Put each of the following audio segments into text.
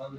चलो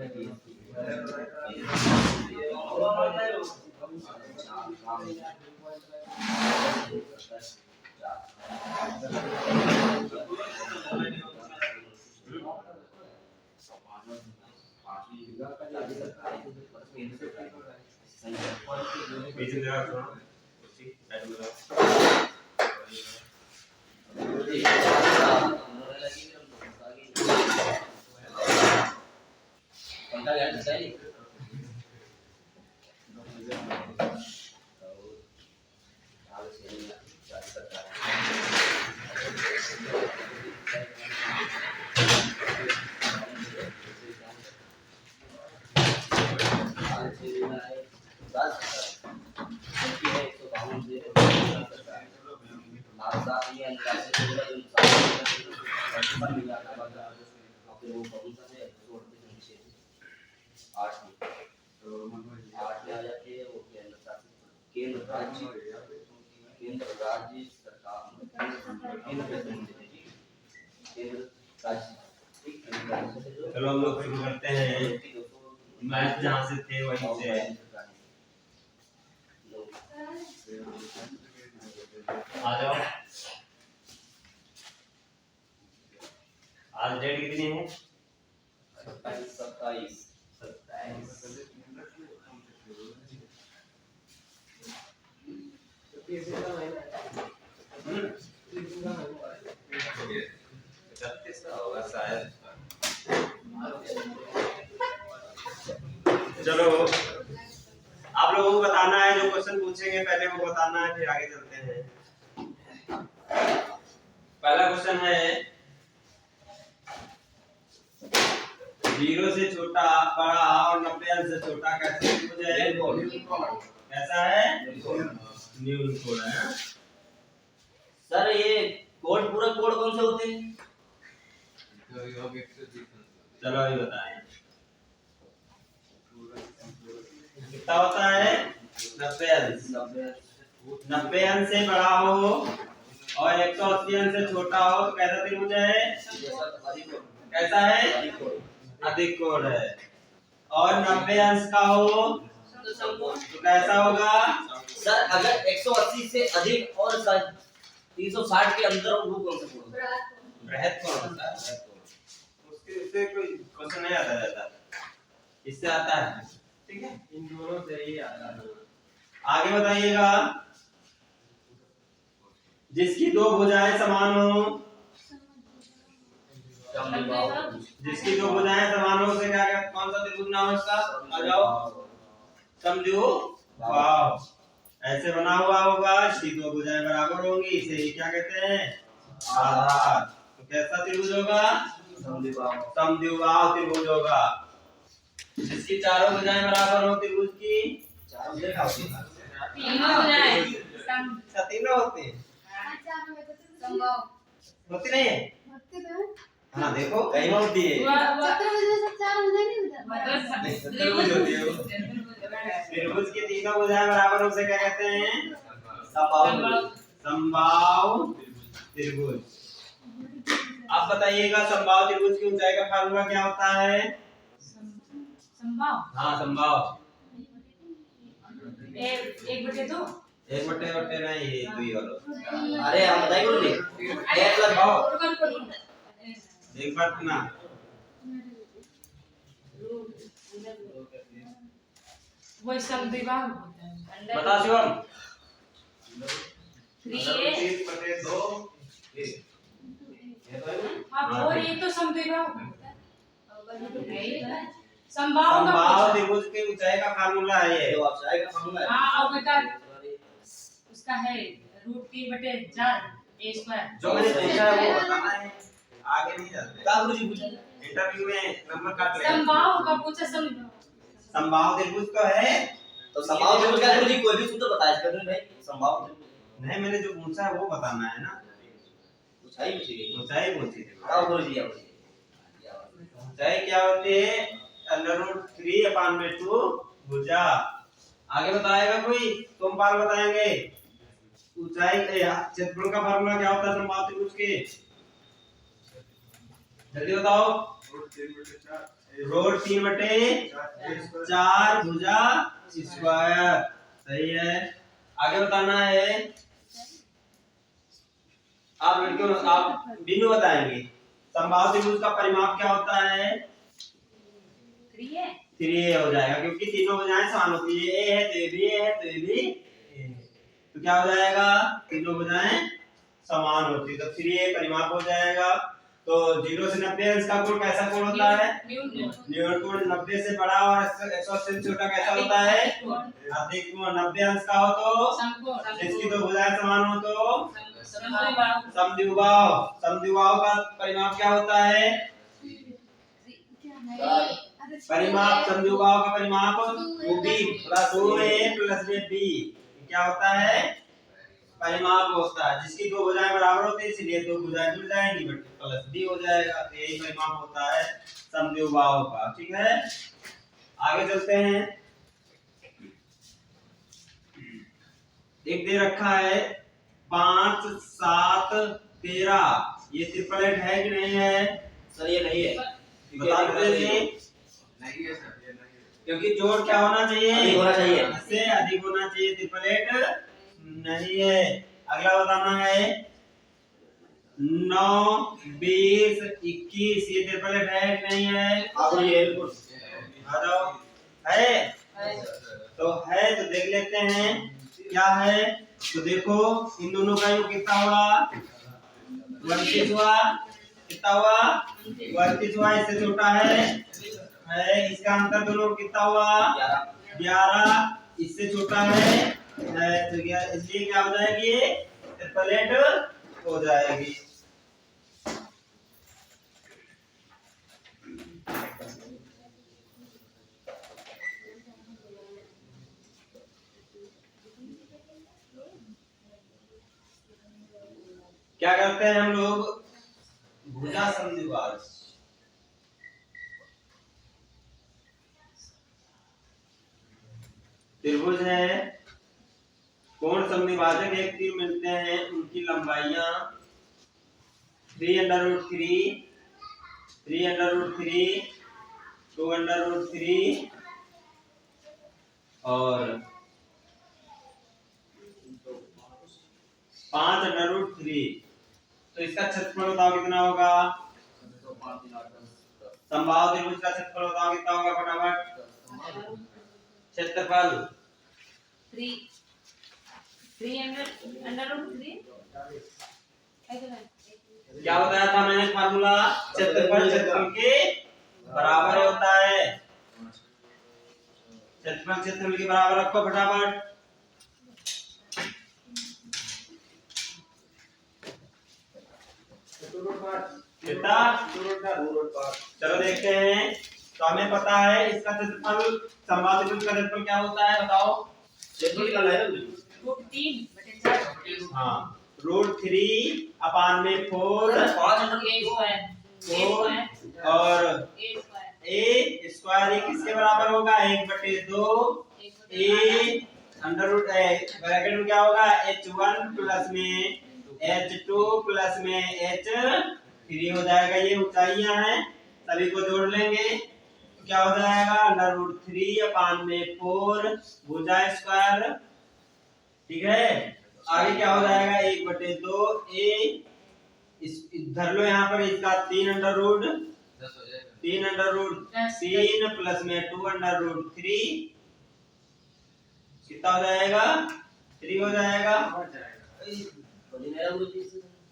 हम लोग शुरू करते हैं। मैथ जहाँ से थे वहीं से आ जाओ। आज डेट कितनी है? 27। होगा शायद। चलो आप लोगों को बताना है, जो क्वेश्चन पूछेंगे पहले वो बताना है, फिर आगे चलते हैं। पहला क्वेश्चन है 0 से छोटा बड़ा और 90 अंश से छोटा कैसे त्रिभुज है? कैसा है? न्यून कोड है। सर ये कोड पूरा कोड कौन से होते हैं? चलो अभी बताएं कितना होता है? 90 अंश। 90 अंश से बड़ा हो और 180 अंश से छोटा हो तो कैसा त्रिभुज है? कैसा है? अधिक कोण है। और 90 अंश का हो तो कैसा होगा? सर अगर 180 से अधिक और 360 के अंदर हो वो कौन सा कोण? बृहद कोण होता है। उससे कोई क्वेश्चन नहीं आता रहता, इससे आता है। ठीक है, इन दोनों से ही आता है। आगे बताइएगा, जिसकी दो भुजाएं समान हो, जिसकी दो भुजाएं समान हो से क्या क्या कौन सा त्रिभुज नाम है इसका? आ जाओ। समद्विबाहु। ऐसे बना हुआ होगा, इसकी दो भुजाएं बराबर होंगी, इसे ही क्या कहते हैं? आधार। तो कैसा त्रिभुज होगा? समद्विबाहु त्रिभुज होगा। जिसकी चारों भुजाएं बराबर हो त्रिभुज की, तीनों होती हैं। होती नहीं है? हाँ देखो कहीं होती है। त्रिभुज की तीनों भुजाएं बराबर हो से क्या कहते हैं? समबाहु त्रिभुज। अब बताइएगा समबाहु त्रिभुज की ऊंचाई का फार्मूला क्या होता है? हाँ समबाहु 1/2 1/2 नहीं, ये 2 वाला। अरे हम बताइए गुरुजी एक बार ना वही समद्विबाहु होता है। बता शिवम। 3a हाँ और ये तो समद्विबाहु समबाहु का समबाहु त्रिभुज की ऊंचाई का फार्मूला है ये। जो आप चाहे का फार्मूला है। हाँ और बता उसका है √3/4 a²। जो मैंने पूछा है वो बताना है, आगे नहीं जाते। का गुरुजी पूछा इंटरव्यू में नंबर काट ले। समबाहु का पूछा समबाहु त्रिभुज तो है, तो समबाहु त्रिभुज का गुरुजी कोई भी सूत्र बताया इसका भाई। समबाहु त्रिभुज नहीं मैंने जो पूछा है वो बताना है ना। ऊंचाई पूछी ऊंचाई पूछी थी। का गुरुजी ऊंचाई क्या होती है? √3/2 भुजा। आगे बताएगा कोई? सोमपाल बताएंगे। ऊंचाई क्षेत्रफल का फार्मूला क्या होता है समबाहु त्रिभुज के? जल्दी बताओ। रूट 3/4 भुजा स्क्वायर, सही है। आगे बताना है, आप लड़कियों आप बिनु बताएंगे। समबाहु त्रिभुज का परिमाप क्या होता है? 3a हो जाएगा, क्योंकि तीनों भुजाएं समान होती है। ए है तो ये भी ए है तो ये भी ए है, तो क्या हो जाएगा? तीनों भुजाएं समान होती है, तो 3a परिमाप हो जाएगा। तो 0 से 90 अंश का कोण कैसा कोण होता है? न्यून कोण। 90 से बड़ा और 180 से छोटा कैसा होता है? अधिक कोण। 90 अंश का हो तो जिसकी दो भुजाएं समान हो तो समद्विबाहु। समद्विबाहु का परिमाप क्या होता है? परिमाप समद्विबाहु का परिमाप b plus 2a plus b क्या होता है? परिमाप होता है। जिसकी दो भुजाएं बराबर होती है इसलिए दो भुजाएं जुड़ जाएंगी, बट प्लस b हो जाएगा। तो यही परिमाप होता है समद्विबाहु का। ठीक है, आगे चलते हैं। एक दे रखा है 5 7 13, ये ट्रिपलेट है कि नहीं है? सर ये नहीं है, बता दीजिए। नहीं है सर, ये नहीं है। क्योंकि जोड़ क्या होना चाहिए? अधिक होना चाहिए। इससे अधिक होना चाहिए, ट्रिपलेट नहीं है। अगला बताना है 9 20 21, ये ट्रिपलेट है कि नहीं है? आप ये बताओ। है तो है, तो देख लेते हैं क्या है। तो देखो इन दोनों का योग कितना हुआ? 32 हुआ। कितना हुआ? 32 हुआ। इससे छोटा है इसका अंतर दोनों कितना हुआ? 11। इससे छोटा है तो इसलिए क्या हो जाएगी? ये ट्रिपलेट हो जाएगी। क्या करते हैं हम लोग? भुजा समद्विभाज। त्रिभुज है, कोण समद्विभाजक एक तीर मिलते हैं, उनकी लंबाइयां 3√3 3√3 2√3 और 5√3। तो इसका क्षेत्रफल बताओ कितना होगा? समबाहु त्रिभुज का क्षेत्रफल बताओ कितना होगा? फटाफट क्षेत्रफल 300√3 क्या बताया था मैंने फार्मूला? क्षेत्रफल क्षेत्रफल के बराबर होता है। क्षेत्रफल क्षेत्रफल के बराबर रखो फटाफट। कितना? चलो देखते हैं। तो हमें पता है इसका क्षेत्रफल, समबाहु त्रिभुज का क्षेत्रफल क्या होता है? बताओ। क्षेत्रफल निकालना है ना। √3/4 हाँ, √3/4 और a स्क्वायर ये किसके बराबर होगा? 1/2 a अंडर रूट ब्रैकेट में क्या होगा? h1 प्लस में h2 प्लस में h3 हो जाएगा। ये ऊंचाइयां हैं, सभी को जोड़ लेंगे तो क्या हो जाएगा? √3/4 भुजा स्क्वायर। ठीक है, आगे क्या हो जाएगा? 1/2 a धर लो यहाँ पर इसका 3√3 प्लस में 2√3 कितना हो जाएगा? 3 हो जाएगा।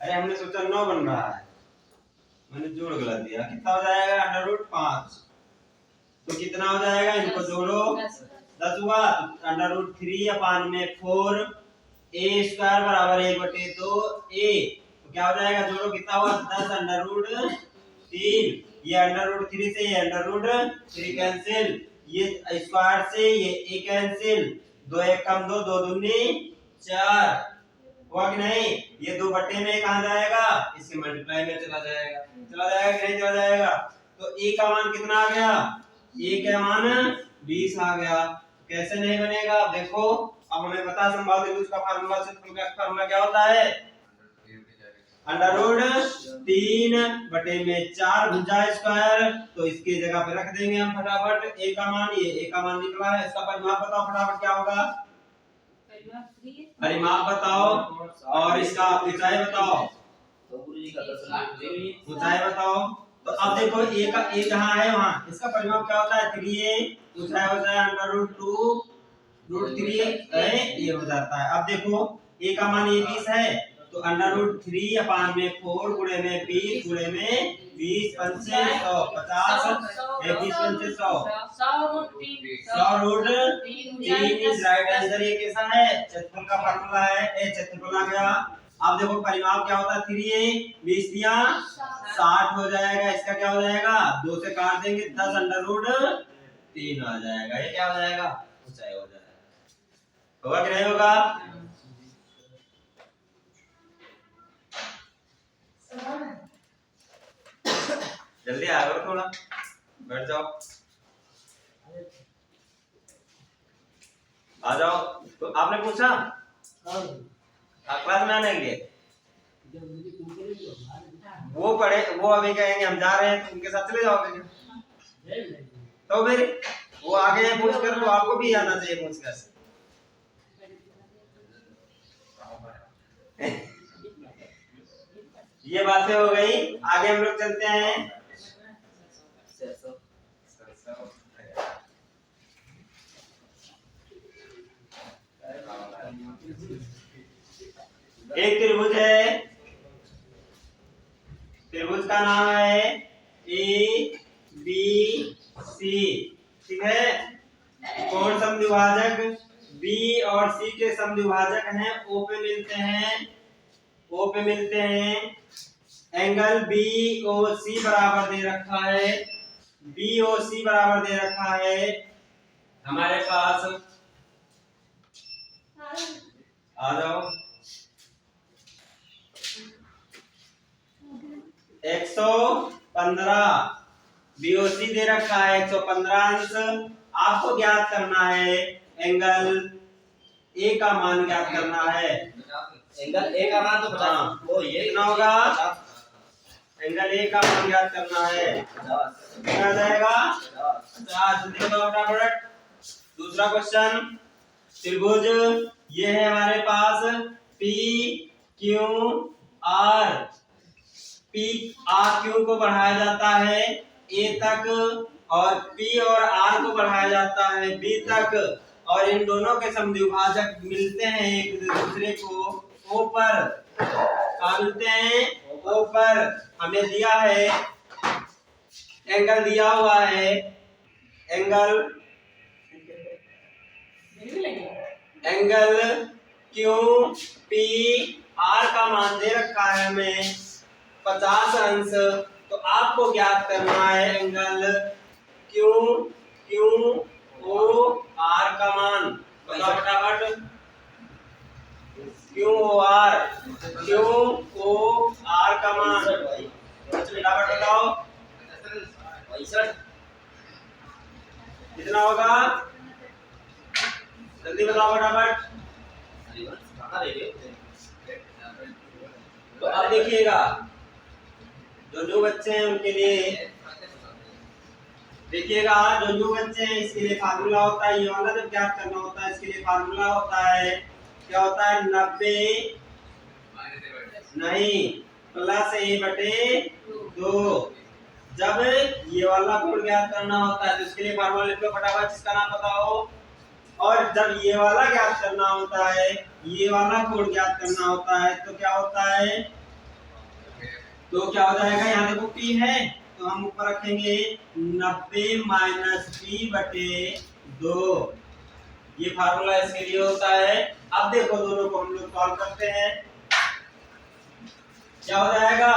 अरे हमने सोचा 9 बन रहा है, मैंने जोड़ गलत दिया। कितना हो जाएगा? √5। तो कितना हो जाएगा? इनको जोड़ो, 10 हुआ। √3/4 a स्क्वायर बराबर 1/2 a, तो क्या हो जाएगा? जोड़ो, कितना हुआ? 10√3। ये √3 से ये √3 कैंसिल, ये स्क्वायर से ये a कैंसिल, 2 1 कम 2, 2 दूनी 4 हुआ कि नहीं? ये 2/में कहां जाएगा? इसके मल्टीप्लाई में चला जाएगा। चला जाएगा कि नहीं चला जाएगा? तो a का मान कितना आ गया? a का मान 20 आ गया। कैसे नहीं बनेगा? देखो, अब हमें पता है समबाहु त्रिभुज का फार्मूला, क्षेत्रफल का फार्मूला क्या होता है? अंडर रूट 3/4 भुजा स्क्वायर, तो इसकी जगह पे रख देंगे हम फटाफट a का मान, ये a का मान निकला है, इसका परिमाप बताओ फटाफट क्या होगा, परिमाप बताओ और इसका ऊंचाई बताओ, ऊंचाई बताओ। तो अब देखो a का a जहां है वहां इसका परिमाप क्या होता है 3a, ऊंचाई हो जाए अंडर रूट 3 ये हो जाता है। अब देखो a का मान ये 20 है, तो अंडर रूट 3/4 गुणे में 20 गुणे में 20 पंचे 100 50 20 पंचे 100 100 रूट 3 इज राइट आंसर। ये कैसा है, क्षेत्रफल का फार्मूला है, ए क्षेत्रफल आ गया। अब देखो परिमाप क्या होता है 3a 20 दिया 60 हो जाएगा, इसका क्या हो जाएगा 2 से काट देंगे 10 अंडर रूट 3 आ जाएगा। ये क्या हो जाएगा, ऊंचाई हो जाएगा। होगा कि नहीं होगा, जल्दी आ जाओ, थोड़ा बैठ जाओ, आ जाओ। तो आपने पूछा क्लास में आने के लिए, वो पढ़े, वो अभी कहेंगे हम जा रहे हैं तो उनके साथ चले जाओगे, तो फिर वो आगे पूछ कर, तो आपको भी आना चाहिए पूछ कर। ये बातें हो गई, आगे हम लोग चलते हैं। एक त्रिभुज है, त्रिभुज का नाम है ए बी सी, ठीक है। कौन समद्विभाजक बी और सी के समद्विभाजक हैं, ओ पे मिलते हैं, ओ पे मिलते हैं। एंगल बी ओ सी बराबर दे रखा है, बी ओ सी बराबर दे रखा है हमारे पास, आ जाओ। 115 बीओसी दे रखा है 115 अंश। आपको ज्ञात करना है एंगल ए का मान ज्ञात करना है। एंगल ए का मान तो 50, वो ये कितना होगा, एंगल ए का मान ज्ञात करना है, कितना जाएगा 50। जल्दी बताओ फटाफट। दूसरा क्वेश्चन, त्रिभुज ये है हमारे पास P Q R, P R Q को बढ़ाया जाता है ए तक, और पी और आर को बढ़ाया जाता है बी तक, और इन दोनों के समद्विभाजक मिलते हैं एक दूसरे को ओ पर, क्या मिलते हैं ओ पर। हमें दिया है एंगल, दिया हुआ है एंगल क्यू पी आर का मान दे रखा है हमें 50 अंश। तो आपको ज्ञात करना है angle Q Q O R का मान, बताओ फटाफट। क्यू ओ आर का मान फटाफट बताओ, 65 कितना होगा, जल्दी बताओ फटाफट। तो अब देखिएगा, जो बच्चे हैं उनके लिए देखिएगा, जो बच्चे हैं इसके लिए फार्मूला होता है, ये वाला जब ज्ञात करना होता है इसके लिए फार्मूला होता है, क्या होता है 90 नहीं प्लस a/2। जब ये वाला कोण ज्ञात करना होता है तो इसके लिए फार्मूला लिख लो फटाफट, जिसका नाम बताओ। और जब ये वाला ज्ञात करना होता है, ये वाला कोण ज्ञात करना होता है, तो क्या होता है, तो क्या हो जाएगा, यहाँ देखो p है तो हम ऊपर रखेंगे 90 - p/2, ये फार्मूला इसके लिए होता है। अब देखो दोनों को हम लोग सॉल्व करते हैं, क्या हो जाएगा,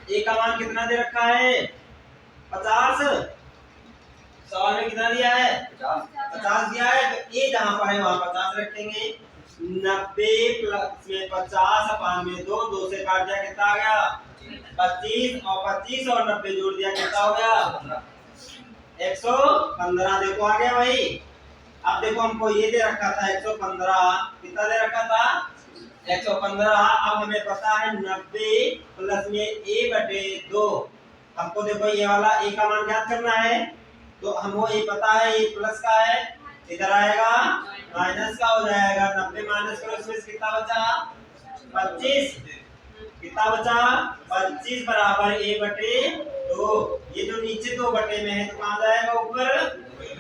a का मान कितना दे रखा है 50, सवाल में कितना दिया है 50 दिया है, तो a जहां पर है वहां 50 रखेंगे। 90 प्लस में 50/2, 2 से काट दिया कितना आ गया 25, और 25 और 90 जोड़ दिया कितना हो गया 115। देखो आ गया भाई। अब देखो हमको ये दे रखा था 115, कितना दे रखा था 115। अब हमें पता है 90 प्लस में a बटे 2। हमको देखो ये वाला a का मान ज्ञात करना है, तो हमको ये पता है ये प्लस का है, इधर आएगा माइनस का हो जाएगा। 90 माइनस करो, इसमें से कितना बचा 25। कितना बचा 25 बराबर a बटे 2। ये जो नीचे 2 बटे में है तो कहाँ जाएगा ऊपर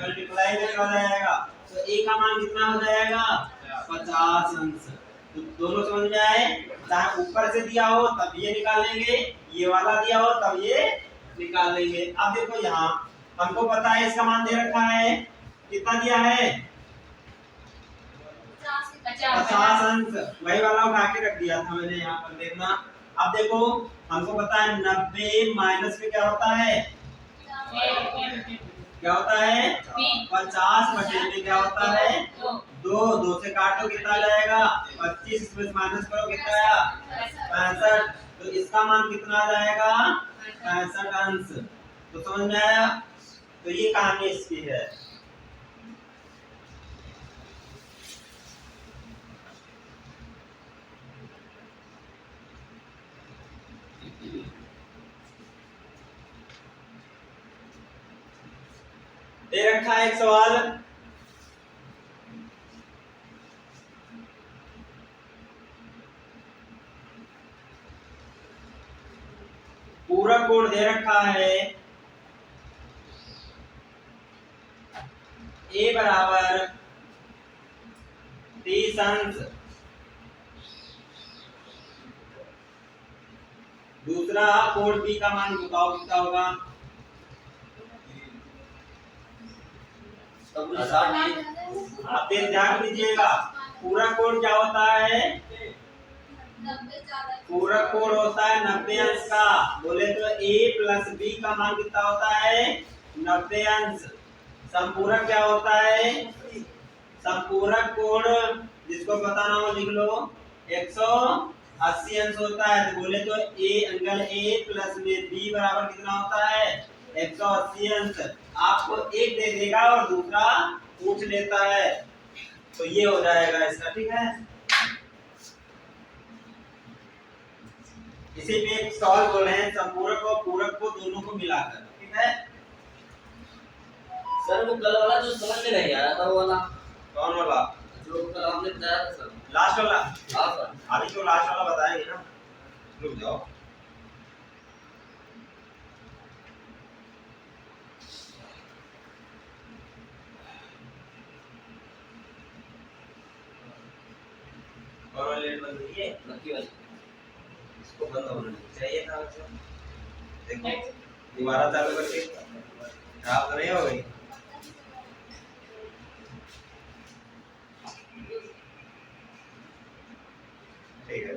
मल्टीप्लाई में चला जाएगा। तो a का मान कितना हो जाएगा 50 अंश। तो दोनों समझ में आए, चाहे ऊपर से दिया हो तब ये निकालेंगे, ये वाला दिया हो तब ये निकाल लेंगे। अब देखो यहाँ हमको पता है इसका मान दे रखा है, कितना दिया है 50 अंश। वही वाला उठा के रख दिया था मैंने यहाँ पर, देखना। अब देखो हमको पता है 90 माइनस में क्या होता है, क्या होता है 50 बटे में क्या होता है 2। 2 से काटो कितना जाएगा 25, इसमें से माइनस करो कितना आया 65। तो इसका मान कितना आ जाएगा 65 अंश। तो समझ में आया, तो ये कहानी इसकी है। दे रखा है एक सवाल, पूरा कोड दे रखा है a बराबर 30 अंश, दूसरा कोड b का मान बताओ कितना होगा। आप ध्यान दीजिएगा, पूरा कोड क्या होता है, पूरा कोड होता है 90 अंश का। बोले तो a प्लस b का मान कितना होता है 90 अंश। संपूरक क्या होता है, संपूरक कोड जिसको पता ना हो लिख लो 180 अंश होता है। तो बोले तो a एंगल a प्लस में b बराबर कितना होता है 180 अंश। आपको एक दे देगा और दूसरा पूछ लेता है, तो ये हो जाएगा इसका, ठीक है। इसी में एक सॉल्व बोले हैं संपूरक और पूरक को दोनों को मिलाकर, ठीक है। सर वो कल वाला जो समझ में नहीं आया था वो वाला, कौन वाला जो कल आपने बताया था सर, लास्ट वाला। हाँ सर, अभी तो लास्ट वाला बताएंगे ना, रुक जाओ। और लेट बंद हुई है, लकी वाली इसको बंद होना चाहिए था वैसे। देखो दोबारा चालू करके खराब तो नहीं हो गई। ठीक है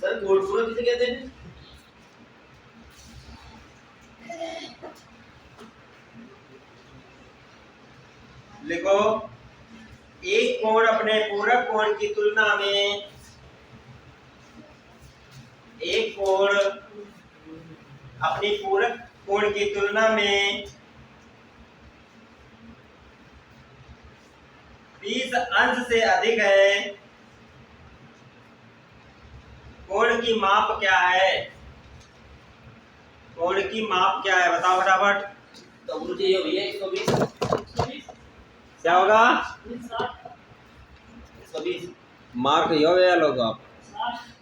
सर, कोड पूरा किसे कहते हैं? लिखो, एक कोण अपने पूरक कोण की तुलना में, एक कोण अपनी पूरक कोण की तुलना में 20 अंश से अधिक है। कोण की माप क्या है, कोण की माप क्या है बताओ फटाफट। तो मुझे ये भैया 120 क्या होगा 120 मार्क यो वे लोग आप।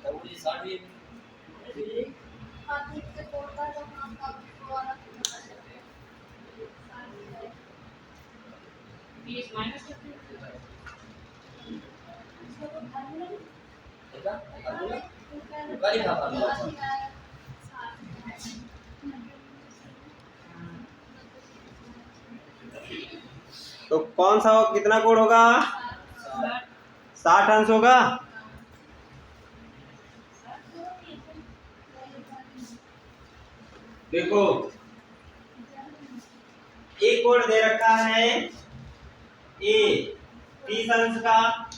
तो मुझे 60 भी गाड़ी खा पा तो कौन सा कितना कोण होगा 60 अंश होगा। देखो एक कोण दे रखा है ए 30 अंश का,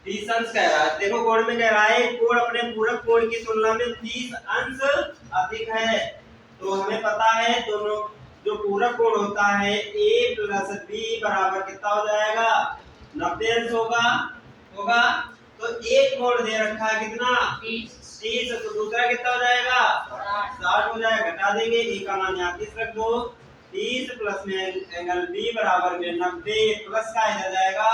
30 अंश कह रहा है। देखो कोण में कह रहा है कोण अपने पूरक कोण की तुलना में 30 अंश अधिक है। तो हमें पता है दोनों जो पूरक कोण होता है a प्लस b बराबर कितना हो जाएगा 90 अंश होगा। होगा। तो एक कोण दे रखा है कितना 30, तो दूसरा कितना हो जाएगा 60 हो जाएगा। घटा देंगे, ए का मान यहाँ 30 रख दो। 30 प्लस में एंगल बी बराबर में 90, प्लस का इधर जाएगा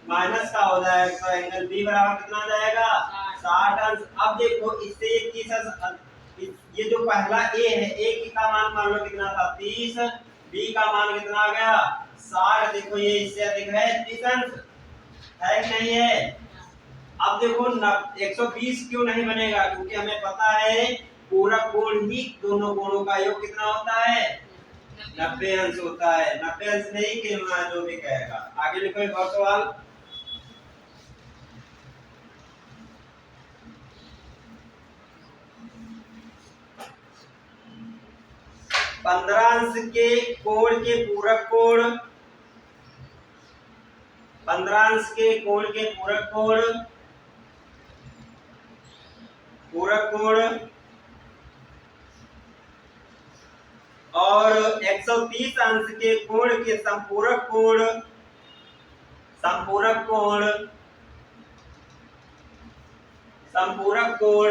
माइनस का हो जाएगा, तो एंगल बी बराबर कितना आ जाएगा 60 अंश। अब देखो इससे ये 30, ये जो पहला ए है, ए की का मान मान लो कितना था 30, बी का मान कितना आ गया 60। देखो ये इससे अधिक है 30 अंश, है कि नहीं है। अब देखो 120 क्यों नहीं बनेगा, क्योंकि हमें पता है पूरक कोण ही दोनों कोणों का योग कितना होता है 90 अंश होता है। 90 अंश नहीं कहना जो भी कहेगा। आगे लिखो एक और सवाल। 15 अंश के कोण के पूरक कोण, 15 अंश के कोण के पूरक कोण, पूरक कोण और 130 अंश के कोण के संपूरक कोण, संपूरक कोण, संपूरक कोण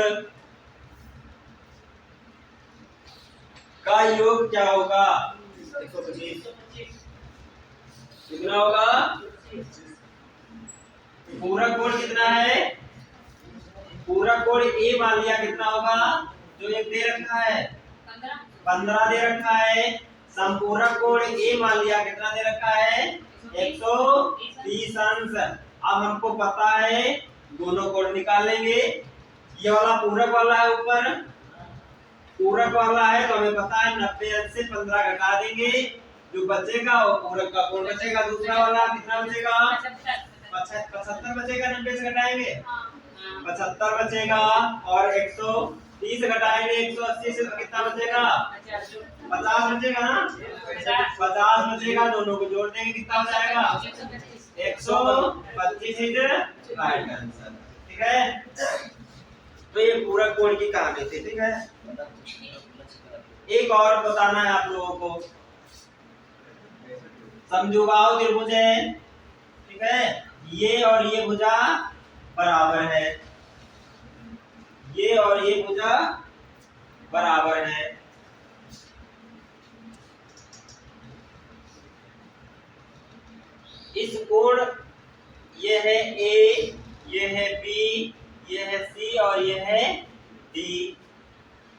का योग क्या होगा 125 कितना होगा। पूरक कोण कितना है, पूरक कोण ए मान लिया कितना होगा, जो एक दे रखा है 15 दे रखा है। संपूरक कोण ए मान लिया कितना दे रखा है 130 अंश। अब हमको पता है दोनों कोण निकालेंगे। ये वाला पूरक वाला है, ऊपर पूरक वाला है, तो हमें पता है 90 अंश से 15 घटा देंगे, जो बचेगा वो पूरक का कोण बचेगा। दूसरा वाला कितना बचेगा 75 बचेगा, 90 से घटाएंगे 75 बचेगा, और 130 घटाएंगे 180 से, तो कितना बचेगा 50 बचेगा ना, 50 बचेगा। दोनों को जोड़ देंगे कितना हो जाएगा 125 इज राइट आंसर। ठीक है, तो ये पूरक कोण की कहानी थी। ठीक है, एक और बताना है आप लोगों को। समद्विबाहु त्रिभुज है, ठीक है, ये और ये भुजा बराबर है, ये और ये भुजा बराबर है। इस कोण ये है ए, ये है बी, ये है सी और ये है डी।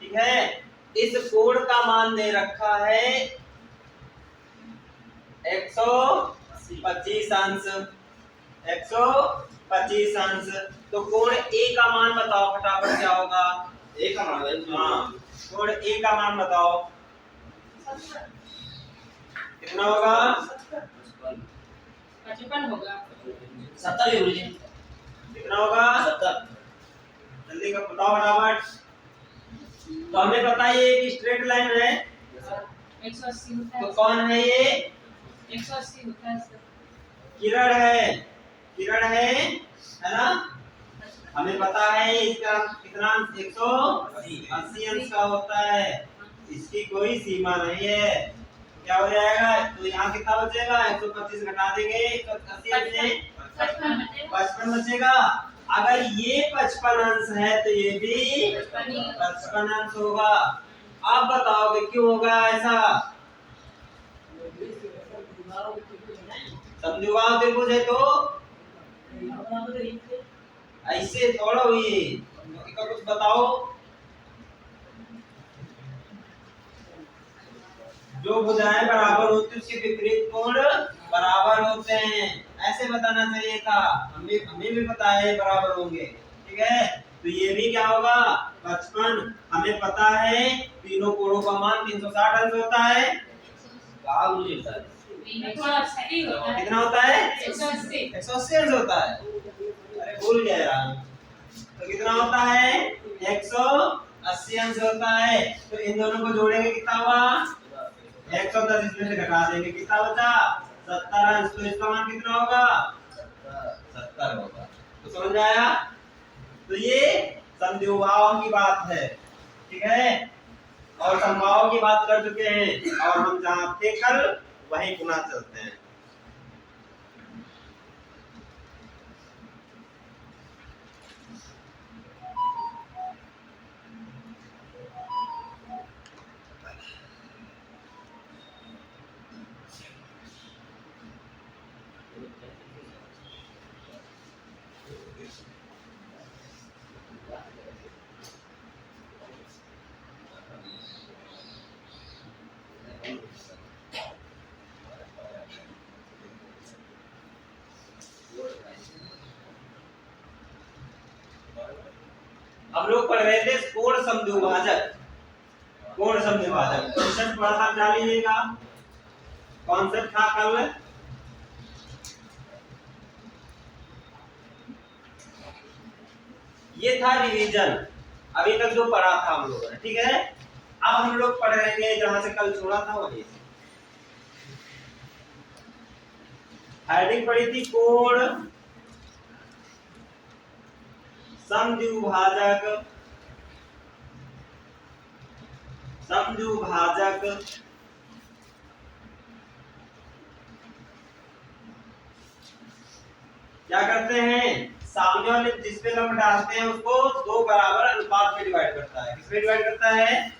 ठीक है, इस कोण का मान दे रखा है 125 अंश, 125 अंश। तो कोण ए का मान बताओ फटाफट क्या होगा। ए का मान है, हाँ, कोण ए का मान बताओ कितना होगा 55 होगा 70 ही होगी, कितना होगा 70। जल्दी का बताओ फटाफट। तो हमें पता है ये एक स्ट्रेट लाइन है, 180 होता तो है, कौन है ये 180 होता है सर। किरण है, किरण है ना। हमें पता है इसका कितना 180 अंश का होता है, इसकी कोई सीमा नहीं है। क्या हो जाएगा, तो यहाँ कितना बचेगा 125 घटा देंगे 180 अंश से 55 बचेगा। अगर ये 55 अंश है तो ये भी 55 अंश होगा। आप बताओगे क्यों होगा ऐसा। समद्विबाहु त्रिभुज है तो ऐसे थोड़ा हुई, कुछ बताओ। जो भुजाएं बराबर होती है उसके विपरीत कोण बराबर होते हैं, ऐसे बताना चाहिए था। हमें भी पता है बराबर होंगे। ठीक है, तो ये भी क्या होगा 55। हमें पता है तीनों कोणों का मान 360 अंश होता है। कहाँ मुझे होता है 180 होता है, कितना होता है 180 180 अंश होता है। अरे भूल गया यार, तो कितना होता है 180 अंश होता है। तो इन दोनों को जोड़ेंगे कितना हुआ 110, इसमें से घटा देंगे कितना बचा 70 अंश। तो इसका मान कितना होगा 70 होगा। तो समझ में आया। तो ये समद्विबाहुओं की बात है। ठीक है, और समबाहुओं की बात कर चुके हैं, और हम जहाँ थे कल वहीं पुनः चलते हैं। लोग पढ़ रहे थे कोण समद्विभाजक। कोण समद्विभाजक कॉन्सेप्ट पढ़ा था, डाल लीजिएगा। कॉन्सेप्ट था कल ये था रिवीजन, अभी तक जो पढ़ा था हम लोगों ने, ठीक है। अब हम लोग पढ़ रहे हैं जहां से कल छोड़ा था वहीं से। हेडिंग पढ़ी थी कोण समद्विभाजक। समद्विभाजक क्या करते हैं, सामने वाले जिस पे लंब डालते हैं उसको दो बराबर अनुपात में डिवाइड करता है। किसमें डिवाइड करता है,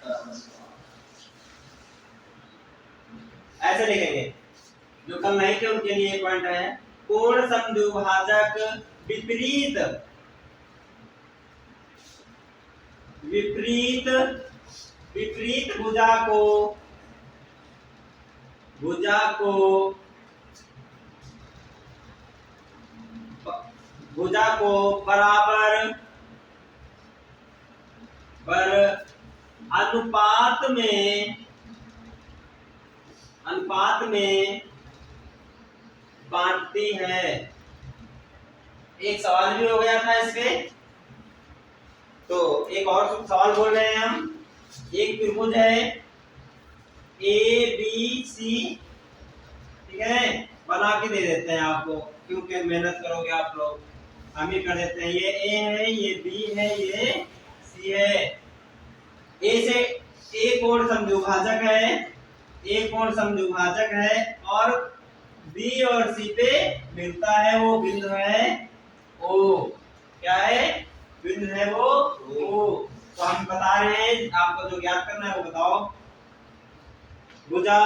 ऐसे लिखेंगे, जो कल नहीं थे उनके लिए एक पॉइंट है। कोण समद्विभाजक विपरीत विपरीत विपरीत भुजा को बराबर अनुपात में बांटती है। एक सवाल भी हो गया था इसके, तो एक और सवाल बोल रहे हैं हम। एक त्रिभुज है ABC, ठीक है, बना के दे देते हैं आपको, क्योंकि मेहनत करोगे आप लोग, हम ही कर देते हैं। ये A है, ये B है, ये C है। A से A कोण समद्विभाजक है, A कोण समद्विभाजक है, और B और C पे मिलता है वो बिंदु है O। क्या है, बिंदु है वो O। तो हम बता रहे हैं, आपको जो ज्ञात करना है वो बताओ। भुजा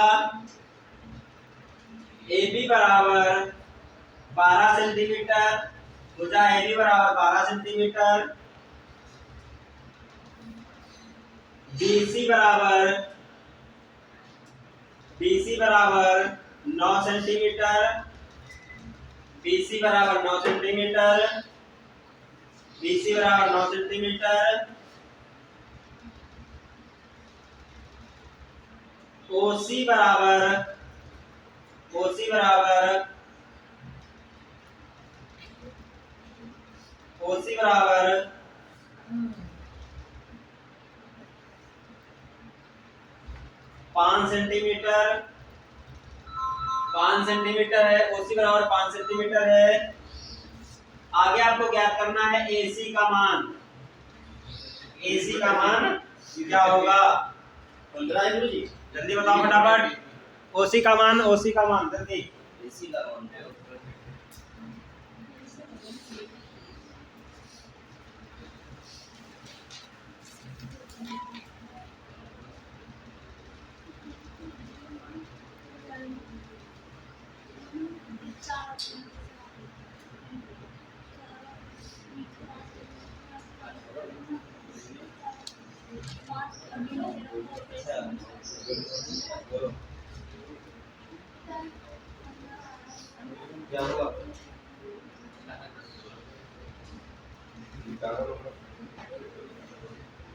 AB बराबर 12 सेंटीमीटर, भुजा AB बराबर 12 सेंटीमीटर, BC बराबर 9 सेंटीमीटर, BC बराबर 9 सेंटीमीटर, BC बराबर 9 सेंटीमीटर, OC बराबर 5 सेंटीमीटर, 5 सेंटीमीटर है। OC बराबर 5 सेंटीमीटर है। आगे आपको ज्ञात करना है AC का मान। AC का मान क्या होगा, 15 है गुरुजी, जल्दी बताओ फटाफट। OC का मान जल्दी। AC का मान क्या होगा,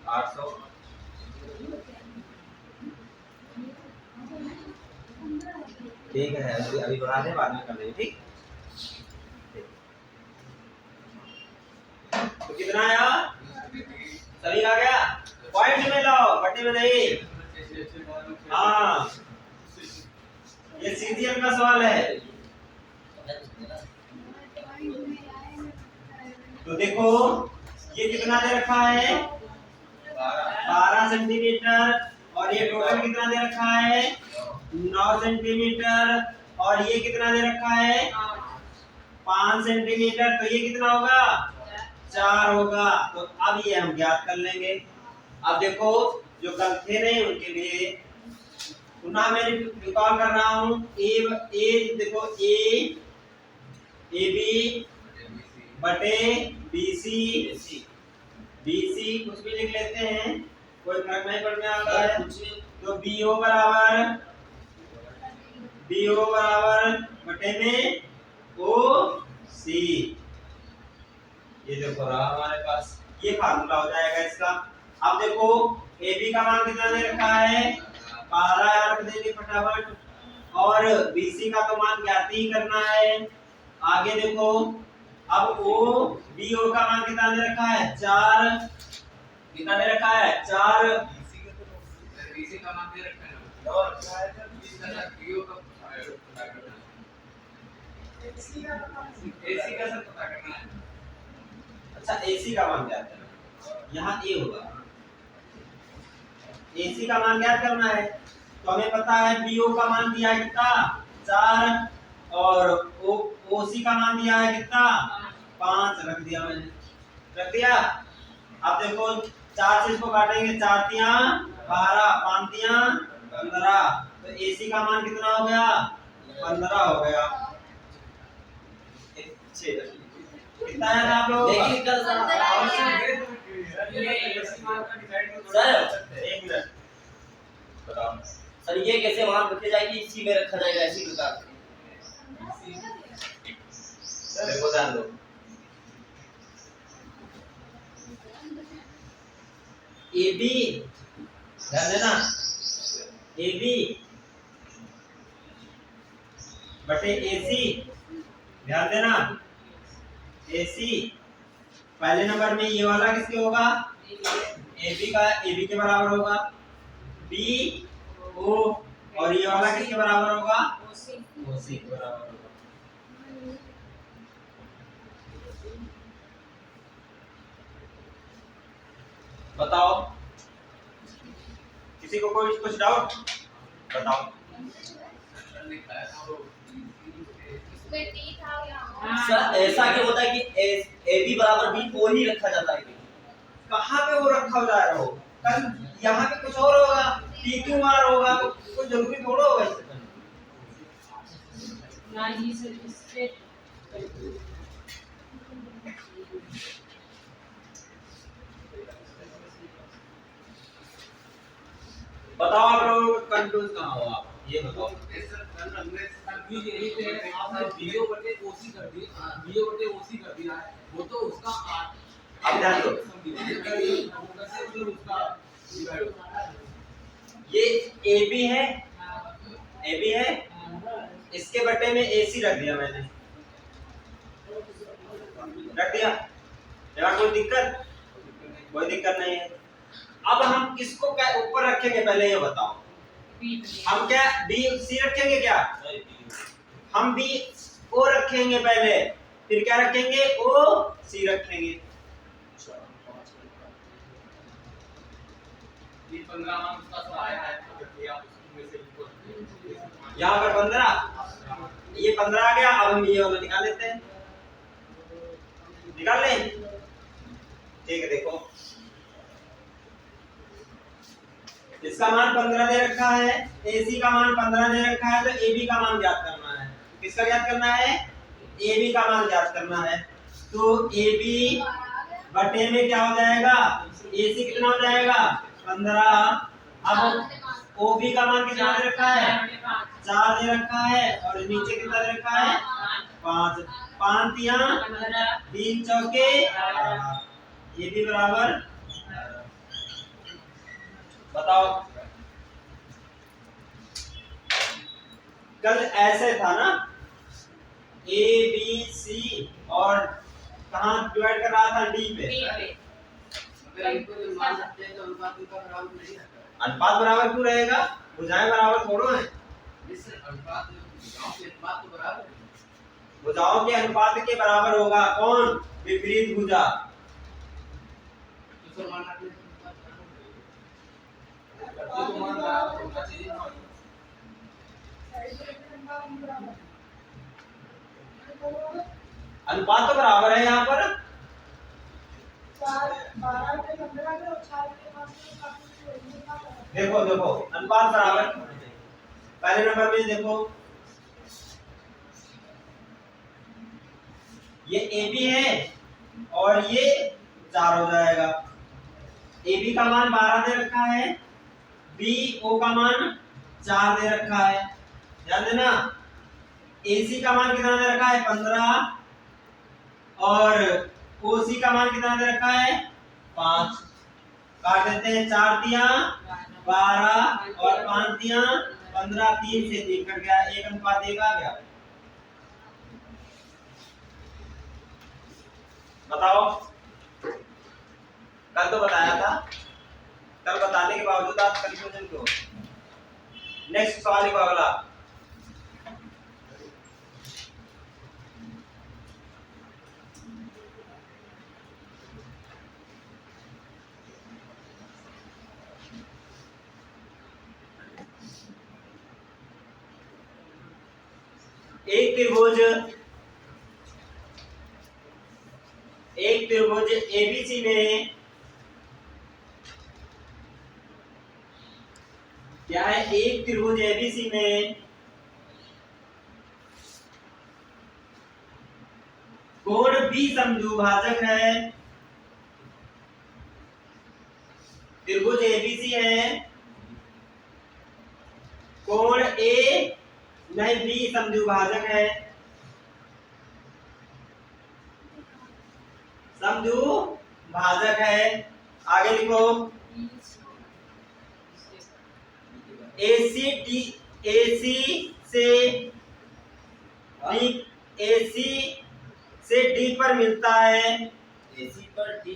800। ठीक है, अभी बढ़ा दें, बाद में कर लेंगे, ठीक। तो कितना आया, सभी आ गया, पॉइंट में लाओ, बट्टी में नहीं। हाँ, ये सीजीएल का सवाल है। तो देखो ये कितना दे रखा है, 12 सेंटीमीटर, और ये टोटल कितना दे रखा है, 9 सेंटीमीटर, और ये कितना दे रखा है, 5 सेंटीमीटर। तो ये कितना होगा, 4 होगा। तो अब ये हम ज्ञात कर लेंगे। अब देखो जो कल थे नहीं उनके लिए पुनः मैं रिकॉल कर रहा हूँ। देखो AB बटे BC कुछ भी लिख लेते हैं, कोई फर्क नहीं पड़ने वाला है। तो BO बराबर बटे में OC, ये देखो रहा हमारे पास। ये फार्मूला हो जाएगा इसका। अब देखो ए बी का मान कितना दे रखा है 12 यार रख देंगे फटाफट, और बी सी का तो मान ज्ञात ही करना है। आगे देखो अब ओ बी ओ का मान कितना दे रखा है 4, कितना दे रखा है 4, बीसी का मान दे रखा है ना और इसका ना पीओ का पता करना है, एसी का सब पता करना है। अच्छा एसी का मान ज्ञात करना, यहाँ ए होगा, एसी का मान ज्ञात करना है। तो हमें पता है बीओ का मान दिया है कितना 4, और ओसी का मान दिया है कितना 5, रख दिया मैंने, रख दिया। अब देखो 4 से इसको काटेंगे, 4 तिया 12, 5 तिया 15, तो एसी का मान कितना हो गया 15 हो गया। कितना है आप लोग? लेकिन कल एक मिनट बताओ सर ये कैसे मान रखे जाएगी, इसी में रखा जाएगा इसी प्रकार से। देखो ध्यान दो, ए बी ध्यान देना, ए बी बटे ए सी, ध्यान देना, ए सी पहले नंबर में ये वाला किसके होगा ए बी का, ए बी के बराबर होगा, बी ओ, और ये वाला किसके बराबर होगा ओ सी के बराबर होगा। बताओ किसी को कोई कुछ डाउट बताओ। सर ऐसा क्यों होता है कि ए बी बराबर बी ओ ही रखा जाता है? कहाँ पे वो रखा जा रहा हो, कल यहाँ पे कुछ और होगा, पी क्यू आर होगा, तो कोई जरूरी थोड़ा होगा इससे। बताओ आप लोग कंफ्यूज कहाँ हो आप, ये बताओ। वो तो उसका अब ध्यान दो, ये ए बी है, ए बी है, इसके बटे में ए सी रख दिया मैंने, रख दिया, यहाँ कोई दिक्कत? कोई दिक्कत नहीं है। अब हम किसको क्या ऊपर रखेंगे पहले ये बताओ। हम क्या बी सी रखेंगे क्या? हम बी ओ रखेंगे पहले, फिर क्या रखेंगे ओ सी रखेंगे। यहाँ पर 15, ये 15 आ गया। अब हम ये वाला निकाल लेते हैं, निकाल लें, ठीक है। देखो इसका मान 15 दे रखा है, AC का मान 15 दे रखा है, तो AB का मान ज्ञात करना है। किसका ज्ञात करना है? AB का मान ज्ञात करना है। तो AB बटे में क्या हो जाएगा AC कितना हो जाएगा 15। अब OB का मान कितना दे रखा है 4 दे रखा है, और नीचे कितना दे रखा है 5, 5 तिया 3 चौके, ये भी बराबर। बताओ कल ऐसे था ना, A B C और कहाँ डिवाइड कर रहा था D पे। अनुपात बराबर क्यों रहेगा? भुजाएं बराबर थोड़ो है। भुजाओं के अनुपात के बराबर होगा कौन? विपरीत भुजा। अनुपात तो बराबर है यहाँ पर, देखो देखो अनुपात बराबर। पहले नंबर में देखो ये AB है और ये 4 हो जाएगा। AB का मान 12 दे रखा है, BO का मान 4 दे रखा है, ध्यान देना। AC का मान कितना दे रखा है 15, और OC का मान कितना दे रखा है 5 काट देते हैं, 4 दिया 12 और 5 दिया 15, 3 से 3 कट गया, 1:1 आ गया। बताओ, कल तो बताया था, कल बताने के बावजूद आप कंफ्यूजन क्यों? नेक्स्ट सवाल लिखो अगला। एक त्रिभुज एबीसी में क्या है? एक त्रिभुज एबीसी में कोण बी समद्विभाजक है। त्रिभुज एबीसी है, कोण ए नहीं बी समद्विभाजक है। समद्विभाजक है। आगे लिखो, एसी से डी पर मिलता है। AC पर D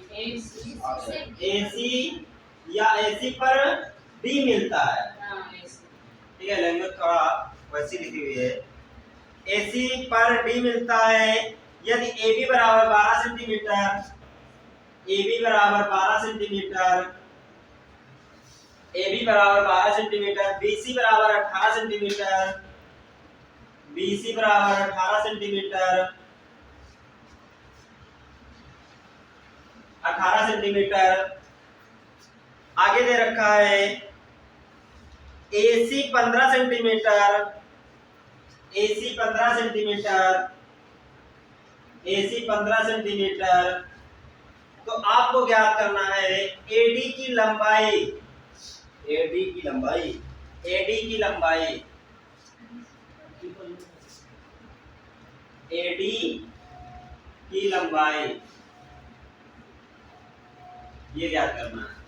एसी या एसी पर डी मिलता है। ठीक है, लैंग्वेज थोड़ा वैसी लिखी हुई है। एसी पर डी मिलता है यदि AB बराबर 12 सेंटीमीटर, AB बराबर 12 सेंटीमीटर, AB बराबर 12 सेंटीमीटर, BC बराबर 18 सेंटीमीटर, BC बराबर 18 सेंटीमीटर, 18 सेंटीमीटर। आगे दे रखा है AC 15 centimetre, AC 15 centimetre, AC 15 centimetre. तो आपको ज्ञात करना है AD की लंबाई, AD की लंबाई, AD की लंबाई, AD की लंबाई, ये ज्ञात करना है।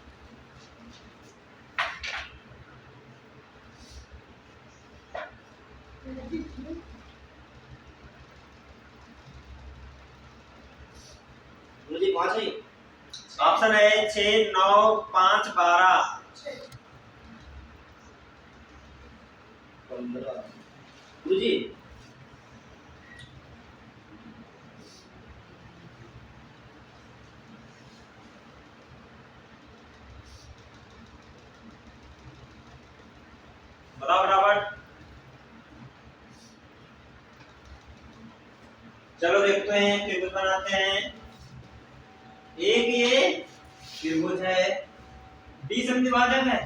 मुझे 5 है। ऑप्शन है 6, 9, 5, 12। 15 गुरुजी बताओ बराबर। चलो देखते हैं, त्रिभुज बनाते हैं। एक ये त्रिभुज है, बी समद्विभाजक है,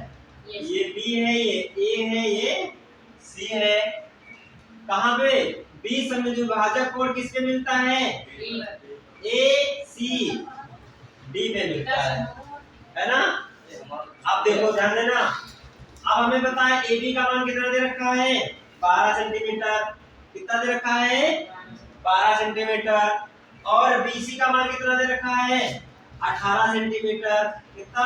ये बी है, ये ए है, ये सी है। कहाँ पे? बी समद्विभाजक कोण किसके मिलता है? ए सी डी पे मिलता है ना? अब देखो ध्यान देना, अब हमें पता है ए बी का मान कितना दे रखा है? 12 सेंटीमीटर। कितना दे रखा है? 12 सेंटीमीटर। और बीसी का मान कितना दे रखा है? 18 सेंटीमीटर। कितना?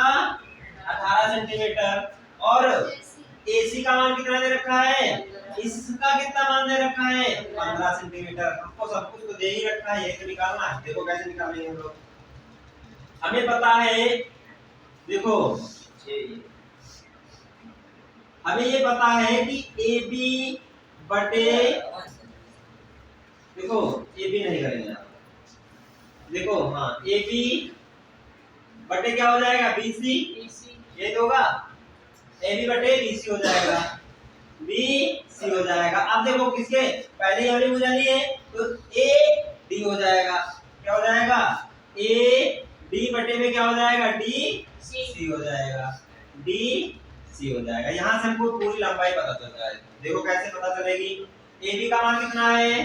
18 सेंटीमीटर। और एसी का मान कितना दे रखा है? इसका कितना मान दे रखा है? 15 सेंटीमीटर। हमको सब कुछ तो दे ही रखा है, यही तो निकालना है। देखो कैसे निकालेंगे हम लोग। हमें पता है, देखो हमें ये पता है कि ए बी बटे, देखो ए बी नहीं करेंगे, देखो हाँ ए बी बटे क्या हो जाएगा? बीसी, ये होगा ए बी बटे बीसी हो जाएगा, बी सी हो जाएगा। अब देखो किसके पहले वाली हो जानी है तो ए डी हो जाएगा। क्या हो जाएगा? ए डी बटे में क्या हो जाएगा? डी सी हो जाएगा, डी सी हो जाएगा। यहाँ से हमको पूरी लंबाई पता चल जाएगी। देखो कैसे पता चलेगी? ए बी का मान कितना है?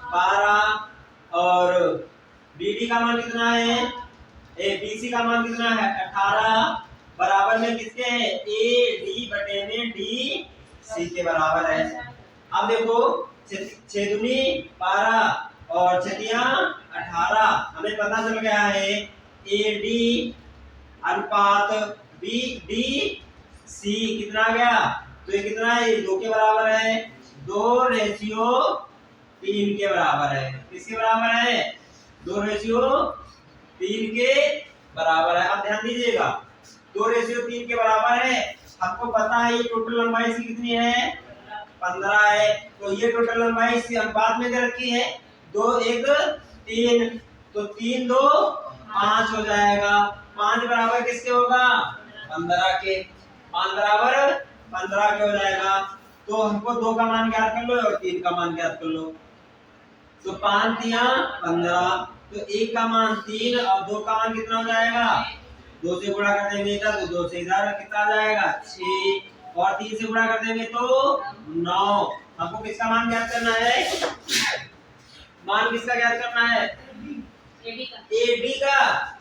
12 और बी डी का मान कितना है? ए बी सी का मान कितना है? 18 बराबर में किसके है? ए डी बटे में डी सी के बराबर है। अब देखो 6 दूनी 12 और 6 18, हमें पता चल गया है ए डी अनुपात बी डी सी कितना आ गया? तो ये कितना है? 2 के बराबर है, 2:3 के बराबर है। किसके बराबर है? 2:3 के बराबर है। अब ध्यान दीजिएगा, 2:3 के बराबर है। आपको पता है ये टोटल लंबाई इसकी कितनी है? 15 है। तो ये टोटल लंबाई इसी अनुपात में दे रखी है 2, 1, 3। तो 3, 2, 5 हो जाएगा। 5 बराबर किसके होगा? 15 के। 5 बराबर 15 के हो जाएगा। तो हमको 2 का मान ज्ञात कर लो और 3 का मान ज्ञात कर लो। तो 5 तिया 15, तो 1 का मान 3 और 2 का मान कितना हो जाएगा? 2 से गुणा कर देंगे इधर, तो 2 से इधर कितना आ जाएगा? 6, और 3 से गुणा कर देंगे तो 9। हमको किसका मान ज्ञात करना है? मान किसका ज्ञात करना है? एडी का। AD का।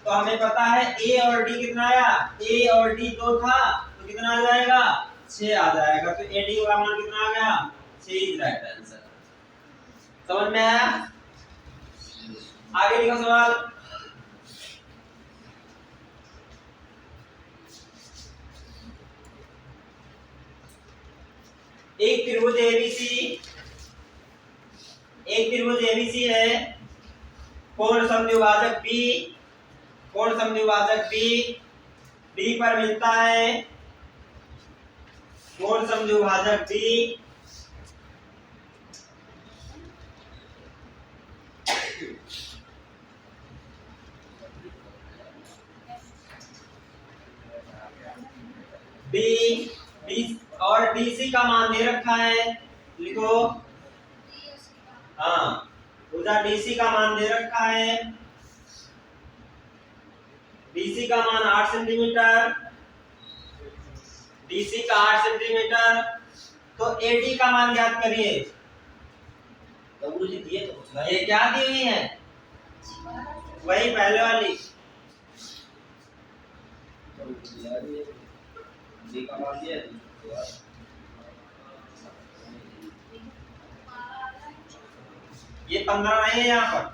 तो हमें पता है A और D कितना आया? A और D 2 था, तो कितना आ जाएगा? 6 आ जाएगा। तो AD का मान कितना आ गया? 6 इज राइट आंसर। समझ में आया? आगे लिखो सवाल। एक त्रिभुज ABC है। कोण समद्विभाजक B पर मिलता है। कोण समद्विभाजक B और DC का मान दे रखा है। लिखो, हाँ, भुजा DC का मान दे रखा है। DC का मान 8 सेंटीमीटर, DC का 8 सेंटीमीटर। तो AD का मान ज्ञात करिए। तो गुरुजी दिए तो कुछ ये क्या दी हुई है? वही पहले वाली। जी का मान दिया। ये 15 नहीं है यहाँ पर,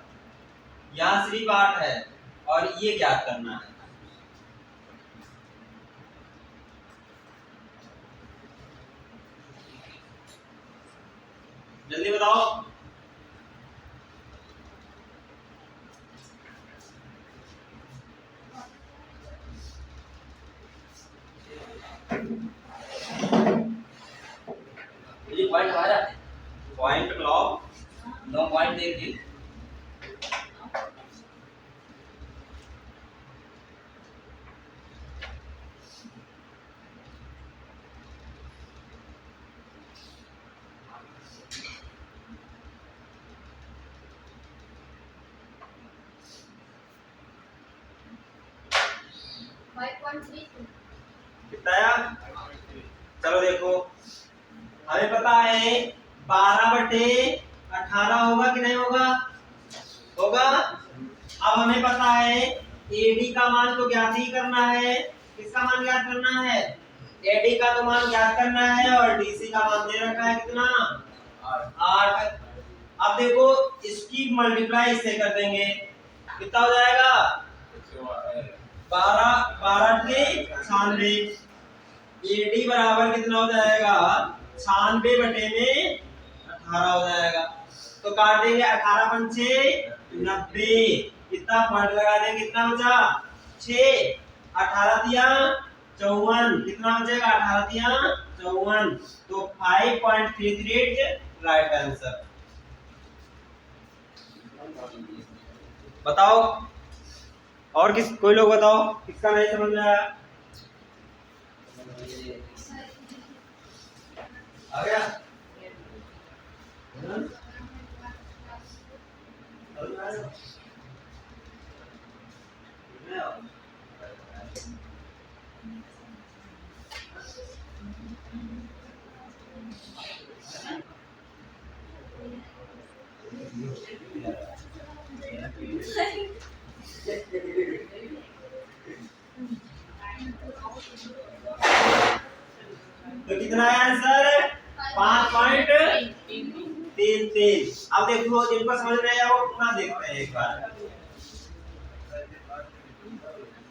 यहाँ सिर्फ 8 है और ये ज्ञात करना है। जल्दी बताओ। ये पॉइंट हमारा पॉइंट ब्लॉक 9 पॉइंट देखिए। कितना आया? चलो देखो, हमें पता है 12/18 होगा कि नहीं होगा? होगा। अब हमें पता है AD का मान तो ज्ञात ही करना है। किसका मान ज्ञात करना है? AD का तो मान ज्ञात करना है और DC का मान दे रखा है कितना? 8। अब देखो इसकी मल्टीप्लाई इससे कर देंगे, कितना हो जाएगा? 12 के 96। AD बराबर कितना हो जाएगा? 96 बटे में 18 हो जाएगा। तो काट देंगे, 18 पंचे 90। कितना पॉइंट लगा देंगे? कितना बचा? 6। 18 दिया 54। कितना बचेगा? 18 दिया 54। तो 5.33 राइट आंसर। बताओ और कोई लोग बताओ किसका नहीं समझ में आया? आ गया? तो कितना है आंसर? 5.33। अब देखो जिनको समझ में आया वो पुनः देखते हैं एक बार।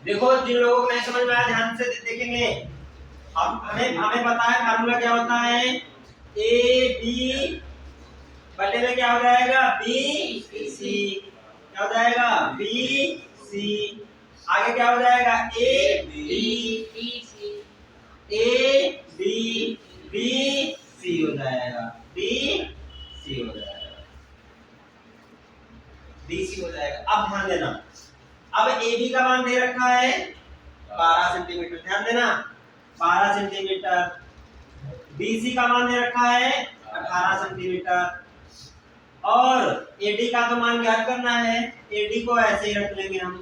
देखो जिन लोगों को नहीं समझ में आया ध्यान से देखेंगे। अब हमें पता है फार्मूला क्या होता है, ए बी बटे में क्या हो जाएगा, बी सी, क्या हो जाएगा, बी सी, आगे क्या हो जाएगा, A B, A B, B C हो जाएगा, बी सी हो जाएगा, बी सी हो जाएगा। अब ध्यान देना, अब ए बी का मान दे रखा है 12 सेंटीमीटर, ध्यान देना 12 सेंटीमीटर, बी सी का मान दे रखा है 18 सेंटीमीटर, और एडी का तो मान ज्ञात करना है, एडी को ऐसे ही रख लेंगे हम,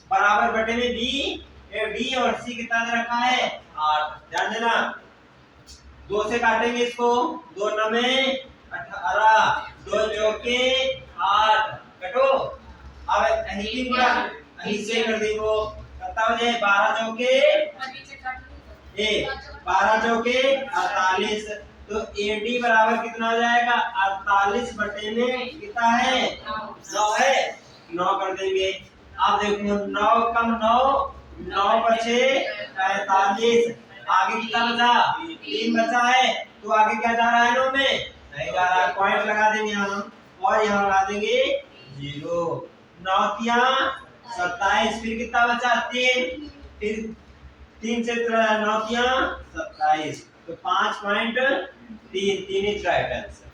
बराबर बटे में बी, डी और सी कितना दे रखा है 8, ध्यान देना 2 से काटेंगे इसको, 2 9 18, 2 चौके 8, कटो। अब यही पूरा यही से कर देंगे, कितना हो जाए 12 चौके 12 चौके 48, तो एडी बराबर कितना हो जाएगा 48 बटे में कितना है 9 है, 9 कर देंगे। आप देखो 9 कम 9, 9 बचे 45, आगे कितना बचा 3 बचा है, तो आगे क्या जा रहा है 9 में नहीं जा रहा है, पॉइंट लगा देंगे हम और यहाँ लगा देंगे 0, 9 27, फिर कितना बचा 3, फिर 3 से 9 27, तो 5.3, 3 इज राइट आंसर।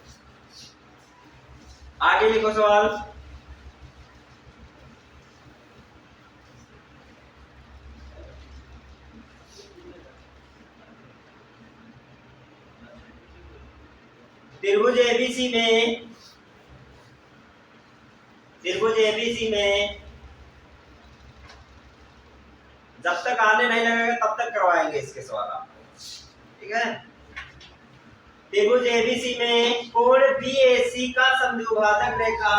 आगे लिखो सवाल, त्रिभुज एबीसी में जब तक आने नहीं लगेगा तब तक करवाएंगे इसके सवाल आपको, ठीक है। त्रिभुज एबीसी में कोण बीएसी का समद्विभाजक रेखा,